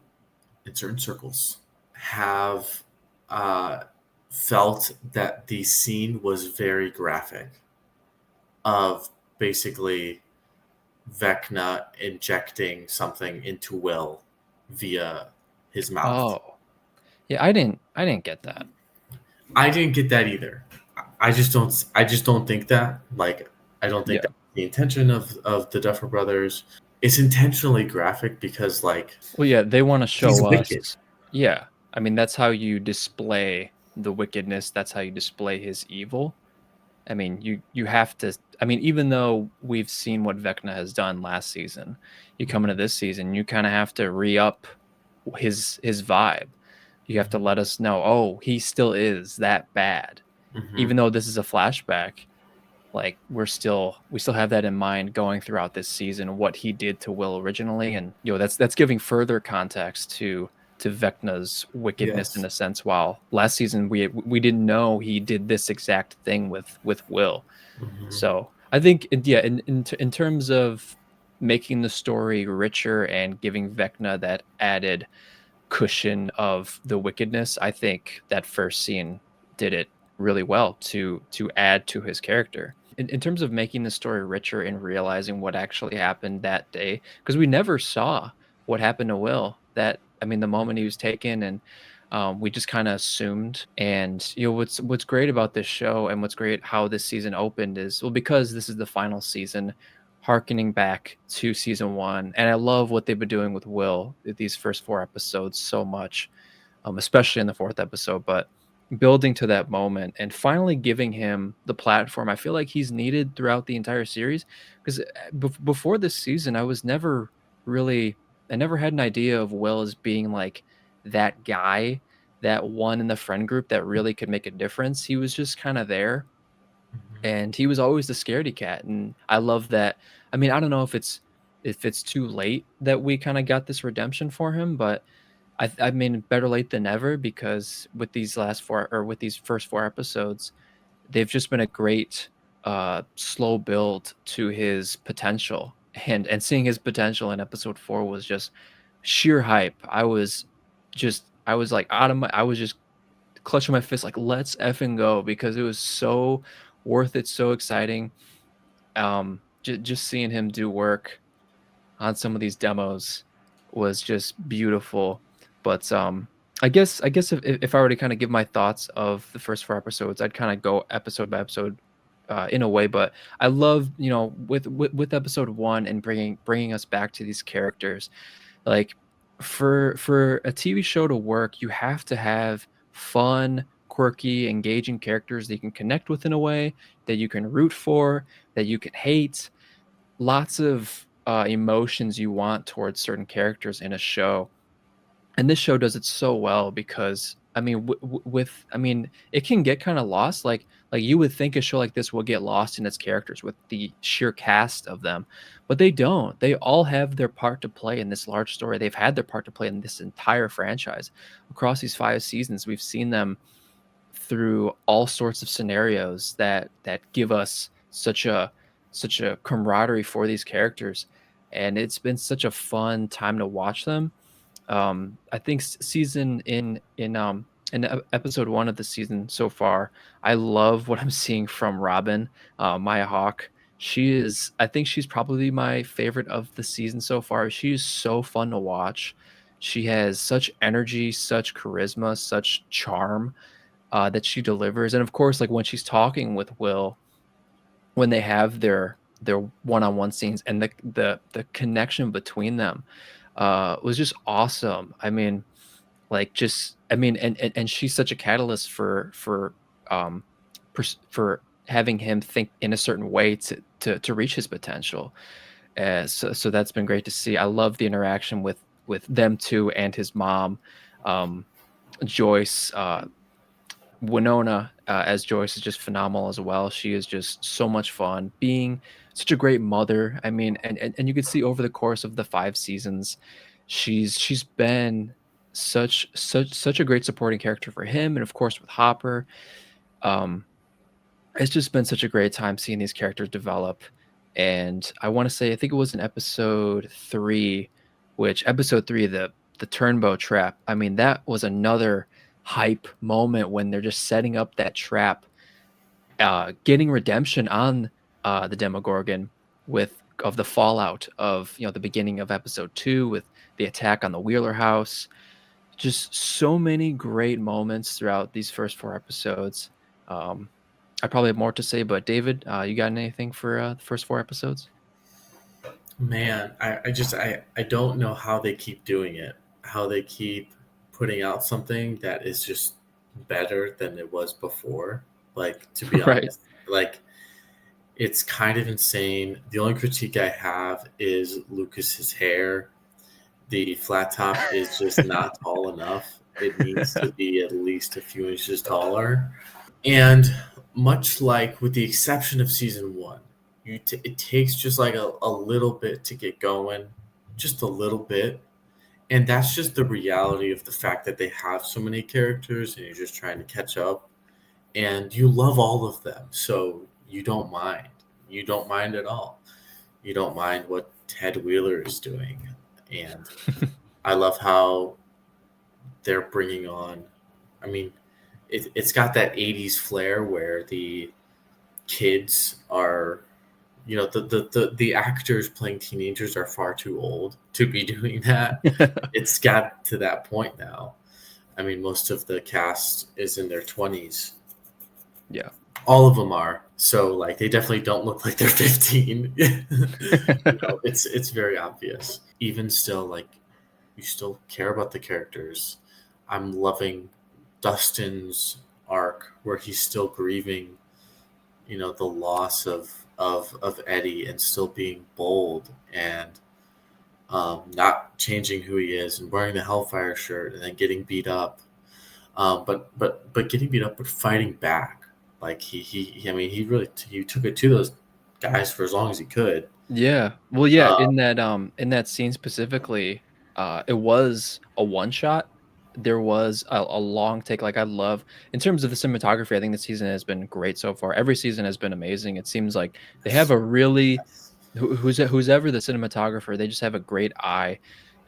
Speaker 2: in certain circles have felt that the scene was very graphic of basically Vecna injecting something into Will via his mouth.
Speaker 1: Oh, yeah. I didn't get that.
Speaker 2: I didn't get that either. I just don't think that. Like, I don't think
Speaker 1: Yeah.
Speaker 2: that's the intention of the Duffer Brothers. It's intentionally graphic because, like,
Speaker 1: Well, yeah, they want to
Speaker 2: he's
Speaker 1: show
Speaker 2: wicked.
Speaker 1: us. Yeah. I mean, that's how you display the wickedness. That's how you display his evil. I mean, you have to. I mean, even though we've seen what Vecna has done last season, you come into this season, you kind of have to re-up his vibe. You have to let us know, oh, he still is that bad.
Speaker 2: Mhm.
Speaker 1: Even though this is a flashback, like we still have that in mind going throughout this season, what he did to Will originally. And that's giving further context to Vecna's wickedness,
Speaker 2: Yes.
Speaker 1: in a sense. While last season we didn't know he did this exact thing with Will.
Speaker 2: Mhm.
Speaker 1: So I think, yeah, in terms of making the story richer and giving Vecna that added cushion of the wickedness, I think that first scene did it really well to add to his character. In terms of making the story richer and realizing what actually happened that day, because we never saw what happened to Will. I mean, the moment he was taken, and we just kind of assumed. And what's great about this show, and what's great how this season opened, is, well, because this is the final season, harkening back to season 1, and I love what they've been doing with Will these first 4 episodes so much, especially in the 4th episode. But building to that moment and finally giving him the platform I feel like he's needed throughout the entire series. Because before this season, I never had an idea of Will as being like that guy, that one in the friend group that really could make a difference. He was just kind of there,
Speaker 2: Mhm.
Speaker 1: and he was always the scaredy cat. And I love that. I mean, I don't know if it's too late that we kind of got this redemption for him, but I mean, better late than never, because with these with these first 4 episodes, they've just been a great slow build to his potential. And seeing his potential in episode 4 was just sheer hype. I was just I was like I was just clutching my fist like let's effing go because it was so worth it, so exciting. Just seeing him do work on some of these demos was just beautiful. But I guess if I were to kind of give my thoughts of the first 4 episodes, I'd kind of go episode by episode in a way. But I love, with episode one and bringing us back to these characters. Like for a TV show to work, you have to have fun, quirky, engaging characters that you can connect with in a way that you can root for, that you can hate, lots of emotions you want towards certain characters in a show. And this show does it so well because I mean, with I mean, it can get kind of lost. Like you would think a show like this will get lost in its characters with the sheer cast of them, but they don't. They all have their part to play in this large story. They've had their part to play in this entire franchise across these 5 seasons. We've seen them through all sorts of scenarios that give us such a camaraderie for these characters, and it's been such a fun time to watch them. I think season in episode one of the season so far, I love what I'm seeing from Robin, Maya Hawke. I think she's probably my favorite of the season so far. She is so fun to watch. She has such energy, such charisma, such charm that she delivers. And of course, like when she's talking with Will, when they have their one-on-one scenes and the connection between them was just awesome. I mean, like just I mean, and she's such a catalyst um for having him think in a certain way to reach his potential. So that's been great to see. I love the interaction with them two and his mom, um, Joyce. Winona as Joyce is just phenomenal as well. She is just so much fun, being such a great mother. I mean, and you can see over the course of the 5 seasons, she's been such a great supporting character for him, and of course with Hopper. Um, it's just been such a great time seeing these characters develop. And I want to say, I think it was in episode three, which episode three, the Turnbow trap. I mean, that was another hype moment when they're just setting up that trap, getting redemption on the Demogorgon with of the fallout of the beginning of episode two with the attack on the Wheeler house. Just so many great moments throughout these first 4 episodes. Um, I probably have more to say, but David, you got anything for the first 4 episodes?
Speaker 2: Man, I don't know how they keep doing it. How they keep putting out something that is just better than it was before. Like, to be
Speaker 1: Right.
Speaker 2: honest, like it's kind of insane. The only critique I have is Lucas's hair. The flat top is just not tall enough. It needs to be at least a few inches taller. And much like with the exception of season one, it takes just like a little bit to get going, just a little bit. And that's just the reality of the fact that they have so many characters and you're just trying to catch up. And you love all of them. So you don't mind. You don't mind at all. You don't mind what Ted Wheeler is doing. And I love how they're bringing on, I mean, it's got that 80s flair where the kids are, the actors playing teenagers are far too old to be doing that. It's got to that point now. I mean, most of the cast is in their 20s.
Speaker 1: Yeah.
Speaker 2: All of them are. So like they definitely don't look like they're 15. It's very obvious. Even still, like you still care about the characters. I'm loving Dustin's arc where he's still grieving, the loss of Eddie and still being bold and not changing who he is and wearing the Hellfire shirt and then getting beat up. But getting beat up but fighting back. Like he really he took it to those guys for as long as he could.
Speaker 1: Yeah. Well, yeah,
Speaker 2: Uh,
Speaker 1: in that scene specifically, it was a one shot. There was a long take. Like I love in terms of the cinematography, I think the season has been great so far. Every season has been amazing. It seems like they have a really who's ever the cinematographer, they just have a great eye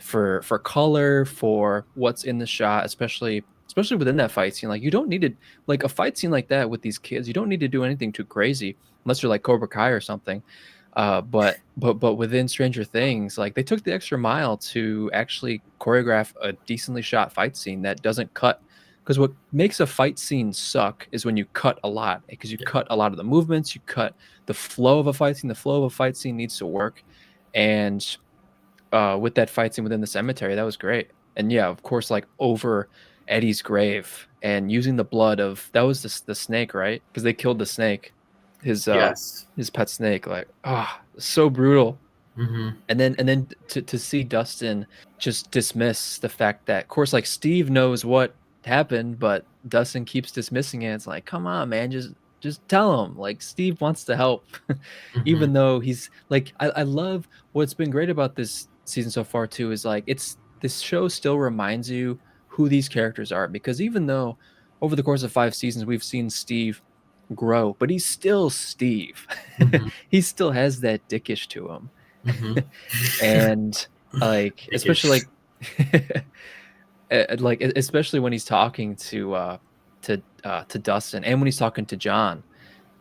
Speaker 1: for color, for what's in the shot, especially within that fight scene. Like you don't need to like a fight scene like that with these kids. You don't need to do anything too crazy unless you're like Cobra Kai or something. But within Stranger Things, like they took the extra mile to actually choreograph a decently shot fight scene that doesn't cut. Because what makes a fight scene suck is when you cut a lot, because you
Speaker 2: Yeah.
Speaker 1: cut a lot of the movements, you cut the flow of a fight scene. The flow of a fight scene needs to work, and with that fight scene within the cemetery, that was great. And yeah, of course, like over Eddie's grave and using the blood of that was the snake, right? Because they killed the snake, his uh
Speaker 2: Yes.
Speaker 1: his pet snake. Like, so brutal.
Speaker 2: Mm-hmm.
Speaker 1: And then to see Dustin just dismiss the fact that, of course, like Steve knows what happened, but Dustin keeps dismissing it. It's like, come on, man, just tell him. Like Steve wants to help,
Speaker 2: Mm-hmm.
Speaker 1: even though he's like, I love what's been great about this season so far too is like it's this show still reminds you who these characters are, because even though over the course of 5 seasons we've seen Steve grow, but he's still Steve.
Speaker 2: Mm-hmm.
Speaker 1: He still has that dickish to him.
Speaker 2: Mm-hmm.
Speaker 1: And like especially
Speaker 2: Dickish.
Speaker 1: especially when he's talking to Dustin, and when he's talking to John,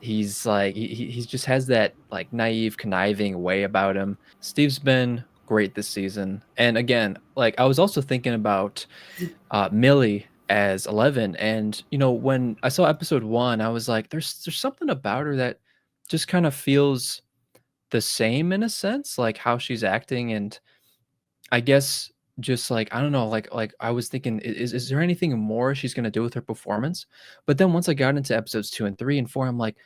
Speaker 1: he's like he just has that like naive conniving way about him. Steve's been great this season, and again, like I was also thinking about Millie as 11, and when I saw episode 1, I was like there's something about her that just kind of feels the same in a sense, like how she's acting. And I guess just like I don't know, like I was thinking, is there anything more she's gonna do with her performance? But then once I got into episodes 2 and 3 and 4, I'm like,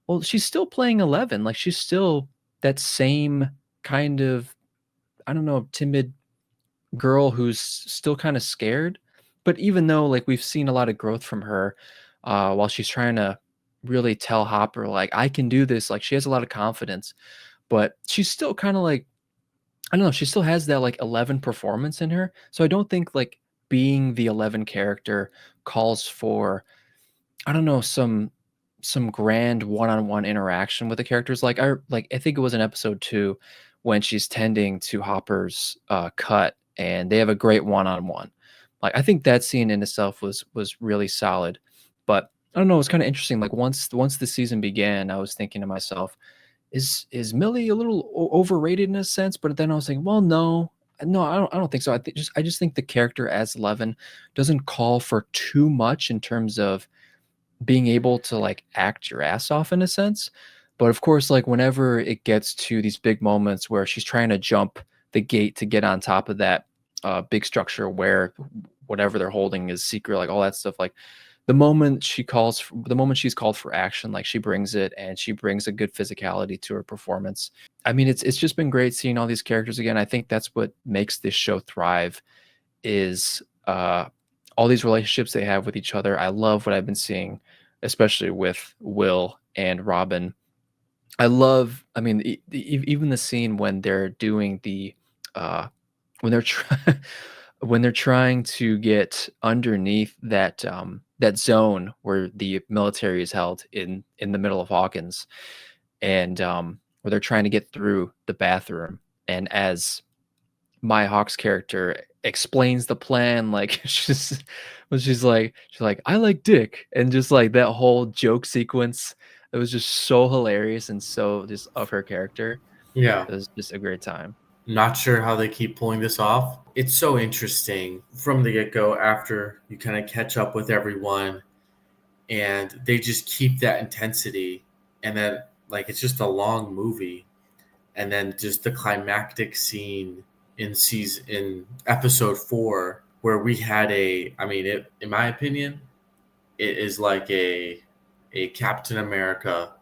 Speaker 1: well, she's still playing 11. Like she's still that same kind of, I don't know, timid girl who's still kind of scared. But even though like we've seen a lot of growth from her, while she's trying to really tell Hopper like I can do this, like she has a lot of confidence, but she's still kind of like, I don't know, she still has that like 11 performance in her. So I don't think like being the 11 character calls for, I don't know, some grand one-on-one interaction with the characters. Like I think it was in episode 2 when she's tending to Hopper's cut and they have a great one-on-one. Like I think that scene in itself was really solid. But I don't know, it's kind of interesting. Like once the season began, I was thinking to myself, is Millie a little overrated in a sense? But then I was thinking, well, no, I don't think so. I just think the character as 11 doesn't call for too much in terms of being able to like act your ass off in a sense. But of course, like whenever it gets to these big moments where she's trying to jump the gate to get on top of that big structure where whatever they're holding is secret, like all that stuff, like the moment she's called for action, like she brings it and she brings a good physicality to her performance. I mean, it's just been great seeing all these characters again. I think that's what makes this show thrive is all these relationships they have with each other. I love what I've been seeing, especially with Will and Robin. I mean, even the scene when they're doing uh, when they're when they're trying to get underneath that zone where the military is held in the middle of Hawkins, and where they're trying to get through the bathroom, and as my Hawks character explains the plan, like she's like I like dick, and just like that whole joke sequence, it was just so hilarious and so just of her character.
Speaker 2: Yeah.
Speaker 1: It was just a great time.
Speaker 2: Not sure how they keep pulling this off. It's so interesting from the get go after you kind of catch up with everyone and they just keep that intensity. And then, like, it's just a long movie. And then just the climactic scene in episode 4, where we had I mean, in my opinion, it is like a Captain America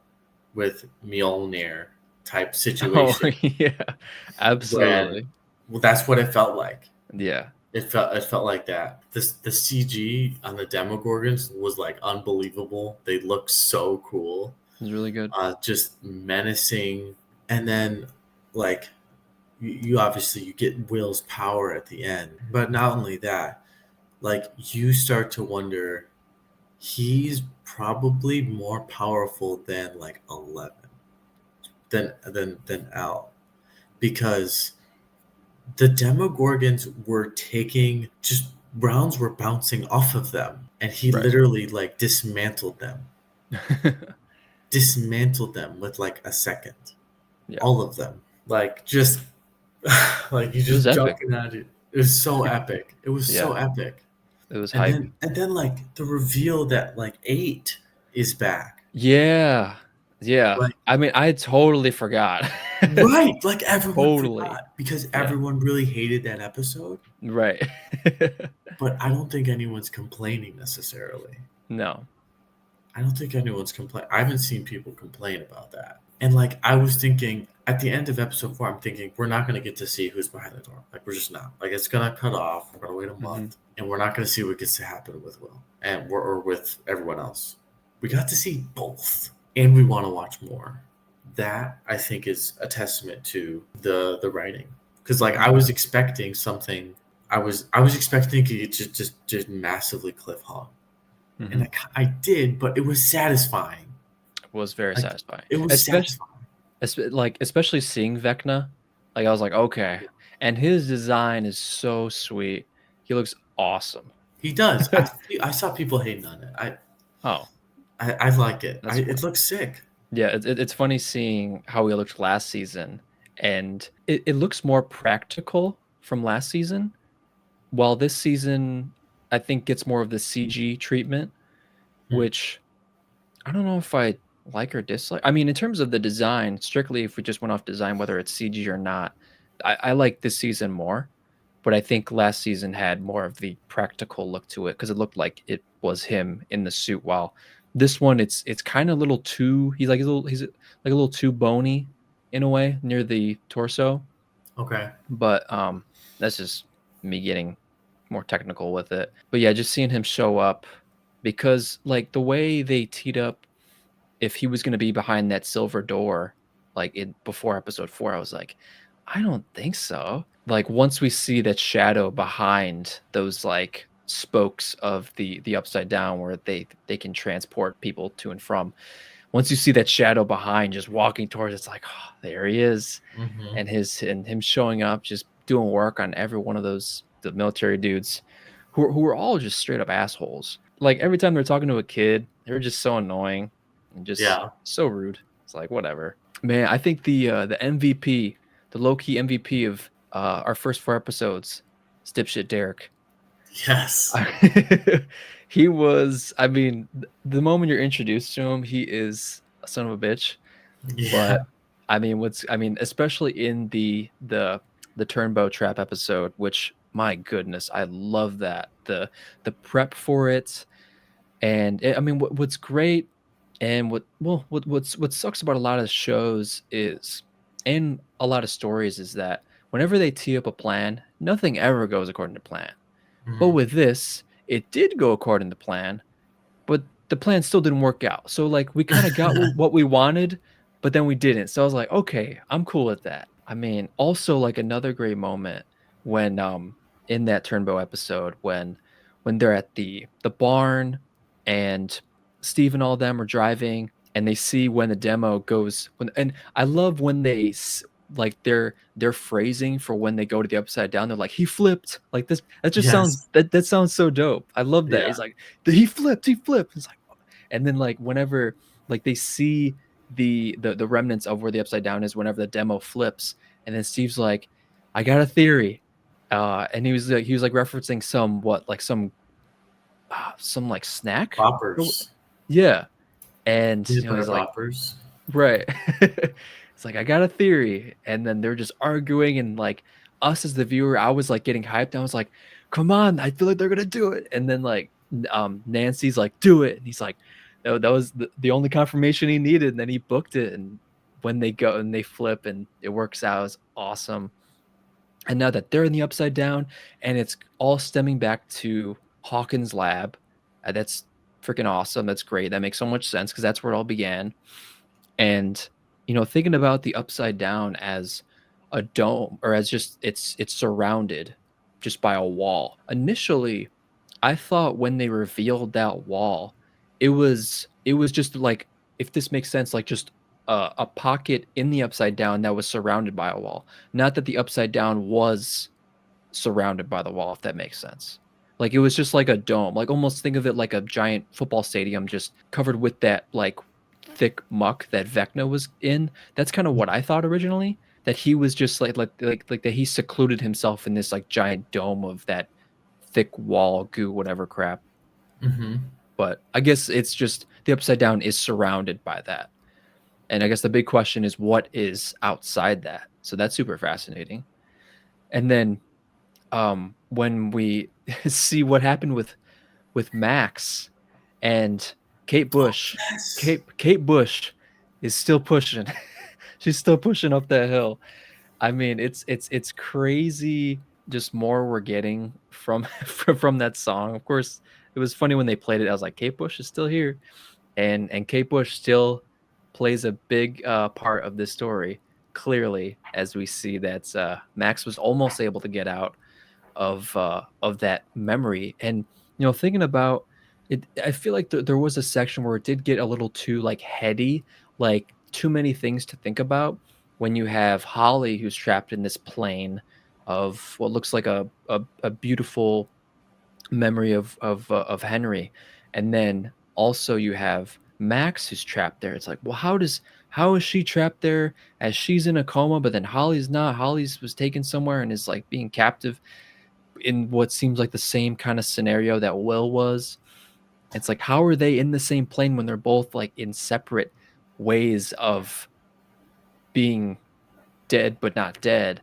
Speaker 2: with Mjolnir type
Speaker 1: Oh
Speaker 2: situation
Speaker 1: yeah,
Speaker 2: when,
Speaker 1: absolutely.
Speaker 2: well, that's what it felt like.
Speaker 1: Yeah,
Speaker 2: It felt like that. The CG on the Demogorgons was like unbelievable. They looked so cool,
Speaker 1: it was really good.
Speaker 2: just menacing. And then, like, you obviously you get Will's power at the end, but not only that, like you start to wonder, he's probably more powerful than like 11, than Al, because The Demogorgons were taking just rounds were bouncing off of them, and he
Speaker 1: Right.
Speaker 2: literally like dismantled them with like a second.
Speaker 1: Yeah.
Speaker 2: All of them, like just like you
Speaker 1: It was
Speaker 2: just
Speaker 1: epic.
Speaker 2: jumping at it. It was so epic. It was so
Speaker 1: Yeah.
Speaker 2: epic.
Speaker 1: It was
Speaker 2: And
Speaker 1: hype.
Speaker 2: then like the reveal that like 8 is back.
Speaker 1: Yeah. Yeah.
Speaker 2: Like
Speaker 1: I mean, I totally forgot.
Speaker 2: right, like everyone
Speaker 1: Totally.
Speaker 2: forgot because
Speaker 1: Yeah.
Speaker 2: everyone really hated that episode,
Speaker 1: Right.
Speaker 2: but I don't think anyone's complaining necessarily.
Speaker 1: No.
Speaker 2: I don't think anyone's complain. I haven't seen people complain about that. And like I was thinking at the end of episode 4, I'm thinking we're not going to get to see who's behind the door. Like we're just not. Like it's going to cut off. We're going to wait a
Speaker 1: Hmm.
Speaker 2: month, and we're not going to see what gets to happen with Will and or with everyone else. We got to see both, and we want to watch more. That I think is a testament to the writing, because like I
Speaker 1: Hmm.
Speaker 2: was expecting something. I was expecting it to just massively cliff hog, and
Speaker 1: Hmm.
Speaker 2: I did, but it was satisfying.
Speaker 1: Was very
Speaker 2: Like
Speaker 1: satisfying.
Speaker 2: it was
Speaker 1: Especially,
Speaker 2: satisfying.
Speaker 1: like especially seeing Vecna. Like I was like, okay. And his design is so sweet. He looks awesome.
Speaker 2: He does. I saw people hating on it.
Speaker 1: Oh,
Speaker 2: I like it.
Speaker 1: that's
Speaker 2: It
Speaker 1: funny.
Speaker 2: looks sick.
Speaker 1: Yeah, it's funny seeing how he looked last season, and it looks more practical from last season, while this season I think gets more of the CG treatment,
Speaker 2: Hmm.
Speaker 1: which I don't know if I like or dislike. I mean, in terms of the design, strictly if we just went off design, whether it's CG or not, I like this season more. But I think last season had more of the practical look to it because it looked like it was him in the suit. While this one, it's kind of a little too. He's like a little too bony in a way near the torso.
Speaker 2: Okay.
Speaker 1: But that's just me getting more technical with it. But yeah, just seeing him show up because like the way they teed up if he was going to be behind that silver door like in before episode 4, I was like, I don't think so. Like once we see that shadow behind those like spokes of the upside down where they can transport people to and from, once you see that shadow behind just walking towards, it's like, oh, there he is.
Speaker 2: Hmm.
Speaker 1: And him showing up just doing work on every one of those the military dudes who are all just straight up assholes. Like every time they're talking to a kid, they're just so annoying and just
Speaker 2: Yeah.
Speaker 1: so rude. It's like whatever. Man, I think the MVP, the low key MVP of our first 4 episodes, is dipshit Derek.
Speaker 2: Yes.
Speaker 1: He was. I mean, the moment you're introduced to him, he is a son of a bitch. But
Speaker 2: Yeah.
Speaker 1: I mean, especially in the Turnbow Trap episode, which my goodness, I love that the prep for it, and I mean, what's great, and what sucks about a lot of shows is, and a lot of stories is that whenever they tee up a plan, nothing ever goes according to plan. But
Speaker 2: Hmm.
Speaker 1: with this, it did go according to plan, but the plan still didn't work out. So like we kind of got what we wanted, but then we didn't. So I was like, okay, I'm cool with that. I mean, also like another great moment when in that Turnbow episode when they're at the barn and Steve and all them are driving and they see when the demo goes when and I love when like their phrasing for when they go to the upside down. They're like, he flipped. Like this that just sounds
Speaker 2: Yes.
Speaker 1: that sounds so dope. I love that.
Speaker 2: Yeah.
Speaker 1: He's like, he flipped, he flipped. It's like, and then like whenever like they see the remnants of where the upside down is whenever the demo flips, and then Steve's like, I got a theory. And he was like referencing some what like some like snack.
Speaker 2: Boppers.
Speaker 1: Yeah. And
Speaker 2: Peanut
Speaker 1: you know,
Speaker 2: butter
Speaker 1: he's like,
Speaker 2: boppers.
Speaker 1: right. It's like I got a theory, and then they're just arguing, and like us as the viewer, I was like getting hyped. I was like, "Come on, I feel like they're gonna do it." And then like Nancy's like, "Do it," and he's like, "No, that was the only confirmation he needed." And then he booked it, and when they go and they flip and it works out, it's awesome. And now that they're in the upside down, and it's all stemming back to Hawkins' lab, that's freaking awesome. That's great. That makes so much sense because that's where it all began. And thinking about the upside down as a dome or as just it's surrounded just by a wall. Initially, I thought when they revealed that wall, it was just like, if this makes sense, like just a pocket in the upside down that was surrounded by a wall. Not that the upside down was surrounded by the wall, if that makes sense. Like it was just like a dome. Like almost think of it like a giant football stadium just covered with that like thick muck that Vecna was in. That's kind of what I thought originally. That he was just like that he secluded himself in this like giant dome of that thick wall goo whatever crap.
Speaker 2: Mm-hmm.
Speaker 1: But I guess it's just the upside down is surrounded by that. And I guess the big question is what is outside that. So that's super fascinating. And then when we see what happened with Max and Kate Bush.
Speaker 2: Yes.
Speaker 1: Kate Bush is still pushing. She's still pushing up that hill. I mean, it's crazy just more we're getting from from that song. Of course, it was funny when they played it. I was like, Kate Bush is still here. And Kate Bush still plays a big part of this story clearly as we see that Max was almost able to get out of that memory. And thinking about it, I feel like there was a section where it did get a little too like heady, like too many things to think about when you have Holly who's trapped in this plane of what looks like a beautiful memory of Henry, and then also you have Max who's trapped there. It's like, well, how is she trapped there as she's in a coma, but then Holly's not. Holly's was taken somewhere and is like being captive in what seems like the same kind of scenario that Will was. It's like, how are they in the same plane when they're both like in separate ways of being dead but not dead?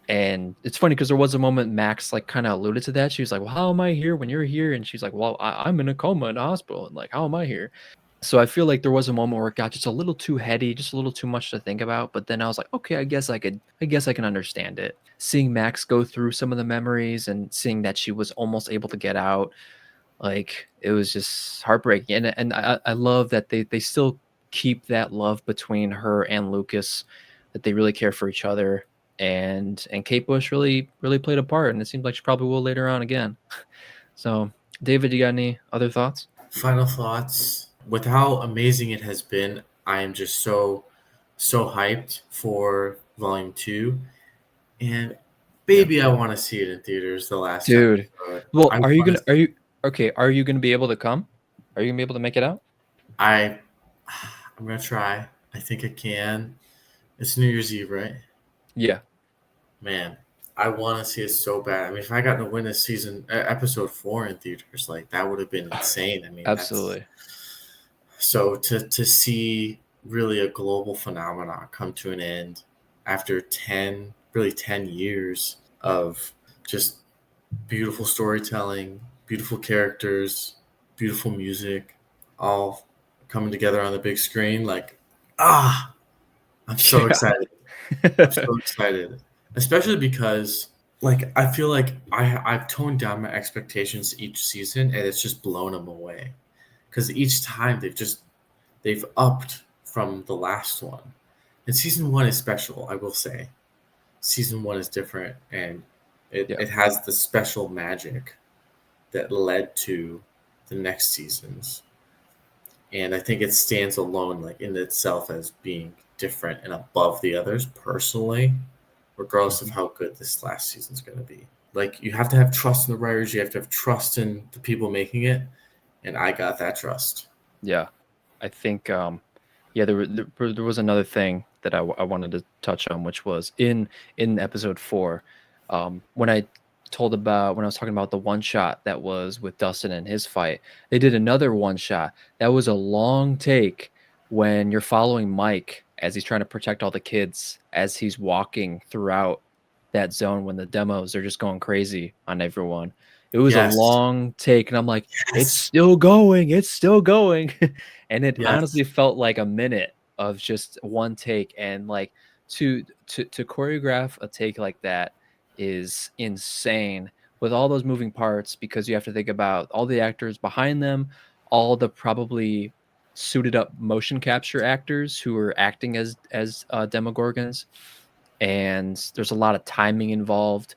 Speaker 1: And it's funny because there was a moment Max like kind of alluded to that. She was like, "Well, how am I here when you're here?" And she's like, "Well, I'm in a coma in a hospital, and like, how am I here?" So I feel like there was a moment where it got just a little too heady, just a little too much to think about. But then I was like, okay, I guess I can understand it. Seeing Max go through some of the memories and seeing that she was almost able to get out, like it was just heartbreaking. And I love that they still keep that love between her and Lucas, that they really care for each other. And Kate Bush really played a part, and it seems like she probably will later on again. So, David, you got any other thoughts?
Speaker 2: Final thoughts. With how amazing it has been, I am just so hyped for Volume 2. And
Speaker 1: Yeah.
Speaker 2: baby, I want to see it in theaters the last
Speaker 1: Dude.
Speaker 2: episode.
Speaker 1: Well,
Speaker 2: I want to.
Speaker 1: are you gonna be able to come? Are you gonna be able to make it out?
Speaker 2: I I'm gonna try. I think I can. It's New Year's Eve, right?
Speaker 1: Yeah,
Speaker 2: Man, I want to see it so bad. I mean, if I got to win a episode 4 in theaters, like that would have been insane. I mean, that's
Speaker 1: absolutely.
Speaker 2: so to see really a global phenomenon come to an end after 10 years of just beautiful storytelling, beautiful characters, beautiful music, all coming together on the big screen. Like, ah, I'm so
Speaker 1: Yeah.
Speaker 2: excited. I'm so excited, especially because like I feel like I've toned down my expectations each season, and it's just blown them away. Because each time they've upped from the last one, and season one is special. I will say, season one is different, and it
Speaker 1: Yeah.
Speaker 2: it has the special magic that led to the next seasons. And I think it stands alone, like in itself, as being different and above the others personally, regardless of
Speaker 1: Mhm.
Speaker 2: how good this last season's going to be. Like, you have to have trust in the writers, you have to have trust in the people making it, and I got that trust.
Speaker 1: Yeah. I think yeah, there was another thing that I wanted to touch on, which was in episode 4, when I was talking about the one shot that was with Dustin and his fight. They did another one shot that was a long take when you're following Mike as he's trying to protect all the kids as he's walking throughout that zone when the demos are just going crazy on everyone. It was a
Speaker 2: Yes,
Speaker 1: long take, and I'm like, it's
Speaker 2: yes,
Speaker 1: still going, it's still going. And it
Speaker 2: yes,
Speaker 1: honestly felt like a minute of just one take, and like to choreograph a take like that is insane with all those moving parts, because you have to think about all the actors behind them, all the probably suited up motion capture actors who are acting as demogorgons, and there's a lot of timing involved.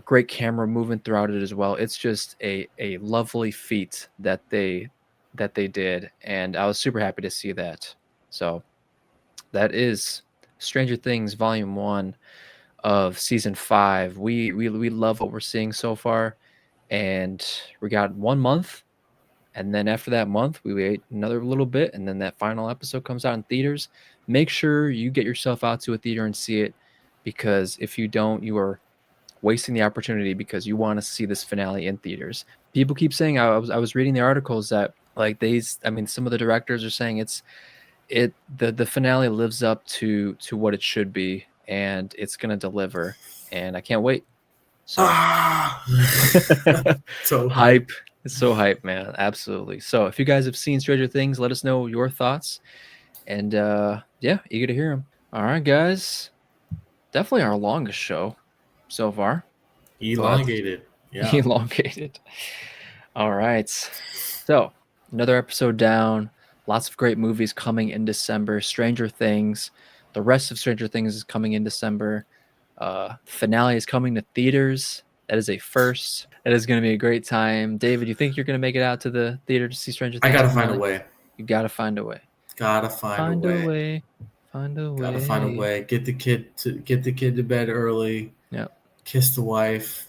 Speaker 1: Great camera movement throughout it as well. It's just a lovely feat that they did, and I was super happy to see that. So that is Stranger Things Volume 1 of Season 5. We love what we're seeing so far, and we got 1 month, and then after that month, we wait another little bit, and then that final episode comes out in theaters. Make sure you get yourself out to a theater and see it, because if you don't, you are wasting the opportunity because you want to see this finale in theaters. People keep saying I was reading the articles that like I mean some of the directors are saying the finale lives up to what it should be, and it's going to deliver, and I can't wait. So
Speaker 2: Ah, so hype.
Speaker 1: hype. It's so hype, man. Absolutely. So if you guys have seen Stranger Things, let us know your thoughts, and yeah, eager to hear them. All right, guys. Definitely our longest show so far, but
Speaker 2: Elongated. Yeah.
Speaker 1: elongated. All right. So, another episode down. Lots of great movies coming in December. Stranger Things. The rest of Stranger Things is coming in December. Finale is coming to theaters. That is a first. That is going to be a great time. David, you think you're going to make it out to the theater to see Stranger
Speaker 2: I
Speaker 1: Things
Speaker 2: gotta find a
Speaker 1: finale?
Speaker 2: way.
Speaker 1: You got to find a way.
Speaker 2: Gotta find a
Speaker 1: Find a
Speaker 2: way.
Speaker 1: way. Find a
Speaker 2: Gotta find a
Speaker 1: way.
Speaker 2: way. Get the kid to bed early.
Speaker 1: Yeah.
Speaker 2: Kiss the wife.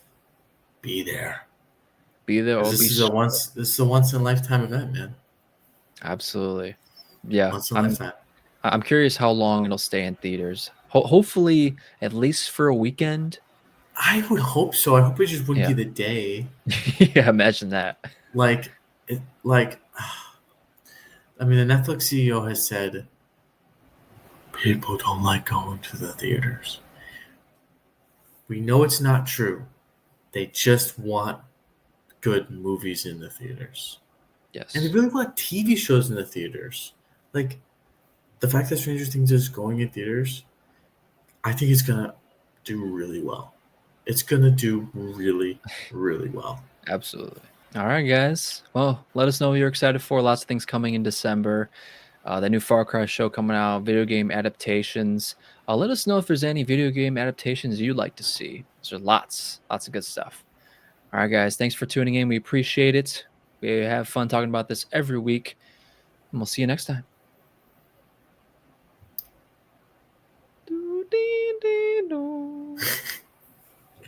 Speaker 2: Be there.
Speaker 1: Be there or be
Speaker 2: This is a once in a lifetime event, man.
Speaker 1: Absolutely. Yeah.
Speaker 2: Once in a lifetime.
Speaker 1: I'm curious how long it'll stay in theaters. Hopefully, at least for a weekend.
Speaker 2: I would hope so. I hope it just wouldn't
Speaker 1: Yeah.
Speaker 2: be the day.
Speaker 1: Yeah, imagine that.
Speaker 2: Like, I mean, the Netflix CEO has said people don't like going to the theaters. We know it's not true. They just want good movies in the theaters.
Speaker 1: Yes.
Speaker 2: And they really want TV shows in the theaters. Like, the fact that Stranger Things is going in theaters, I think it's going to do really well. It's going to do really, really well.
Speaker 1: Absolutely. All right, guys. Well, let us know what you're excited for. Lots of things coming in December. The new Far Cry show coming out, video game adaptations. Let us know if there's any video game adaptations you'd like to see. There's lots of good stuff. All right, guys. Thanks for tuning in. We appreciate it. We have fun talking about this every week, and we'll see you next time.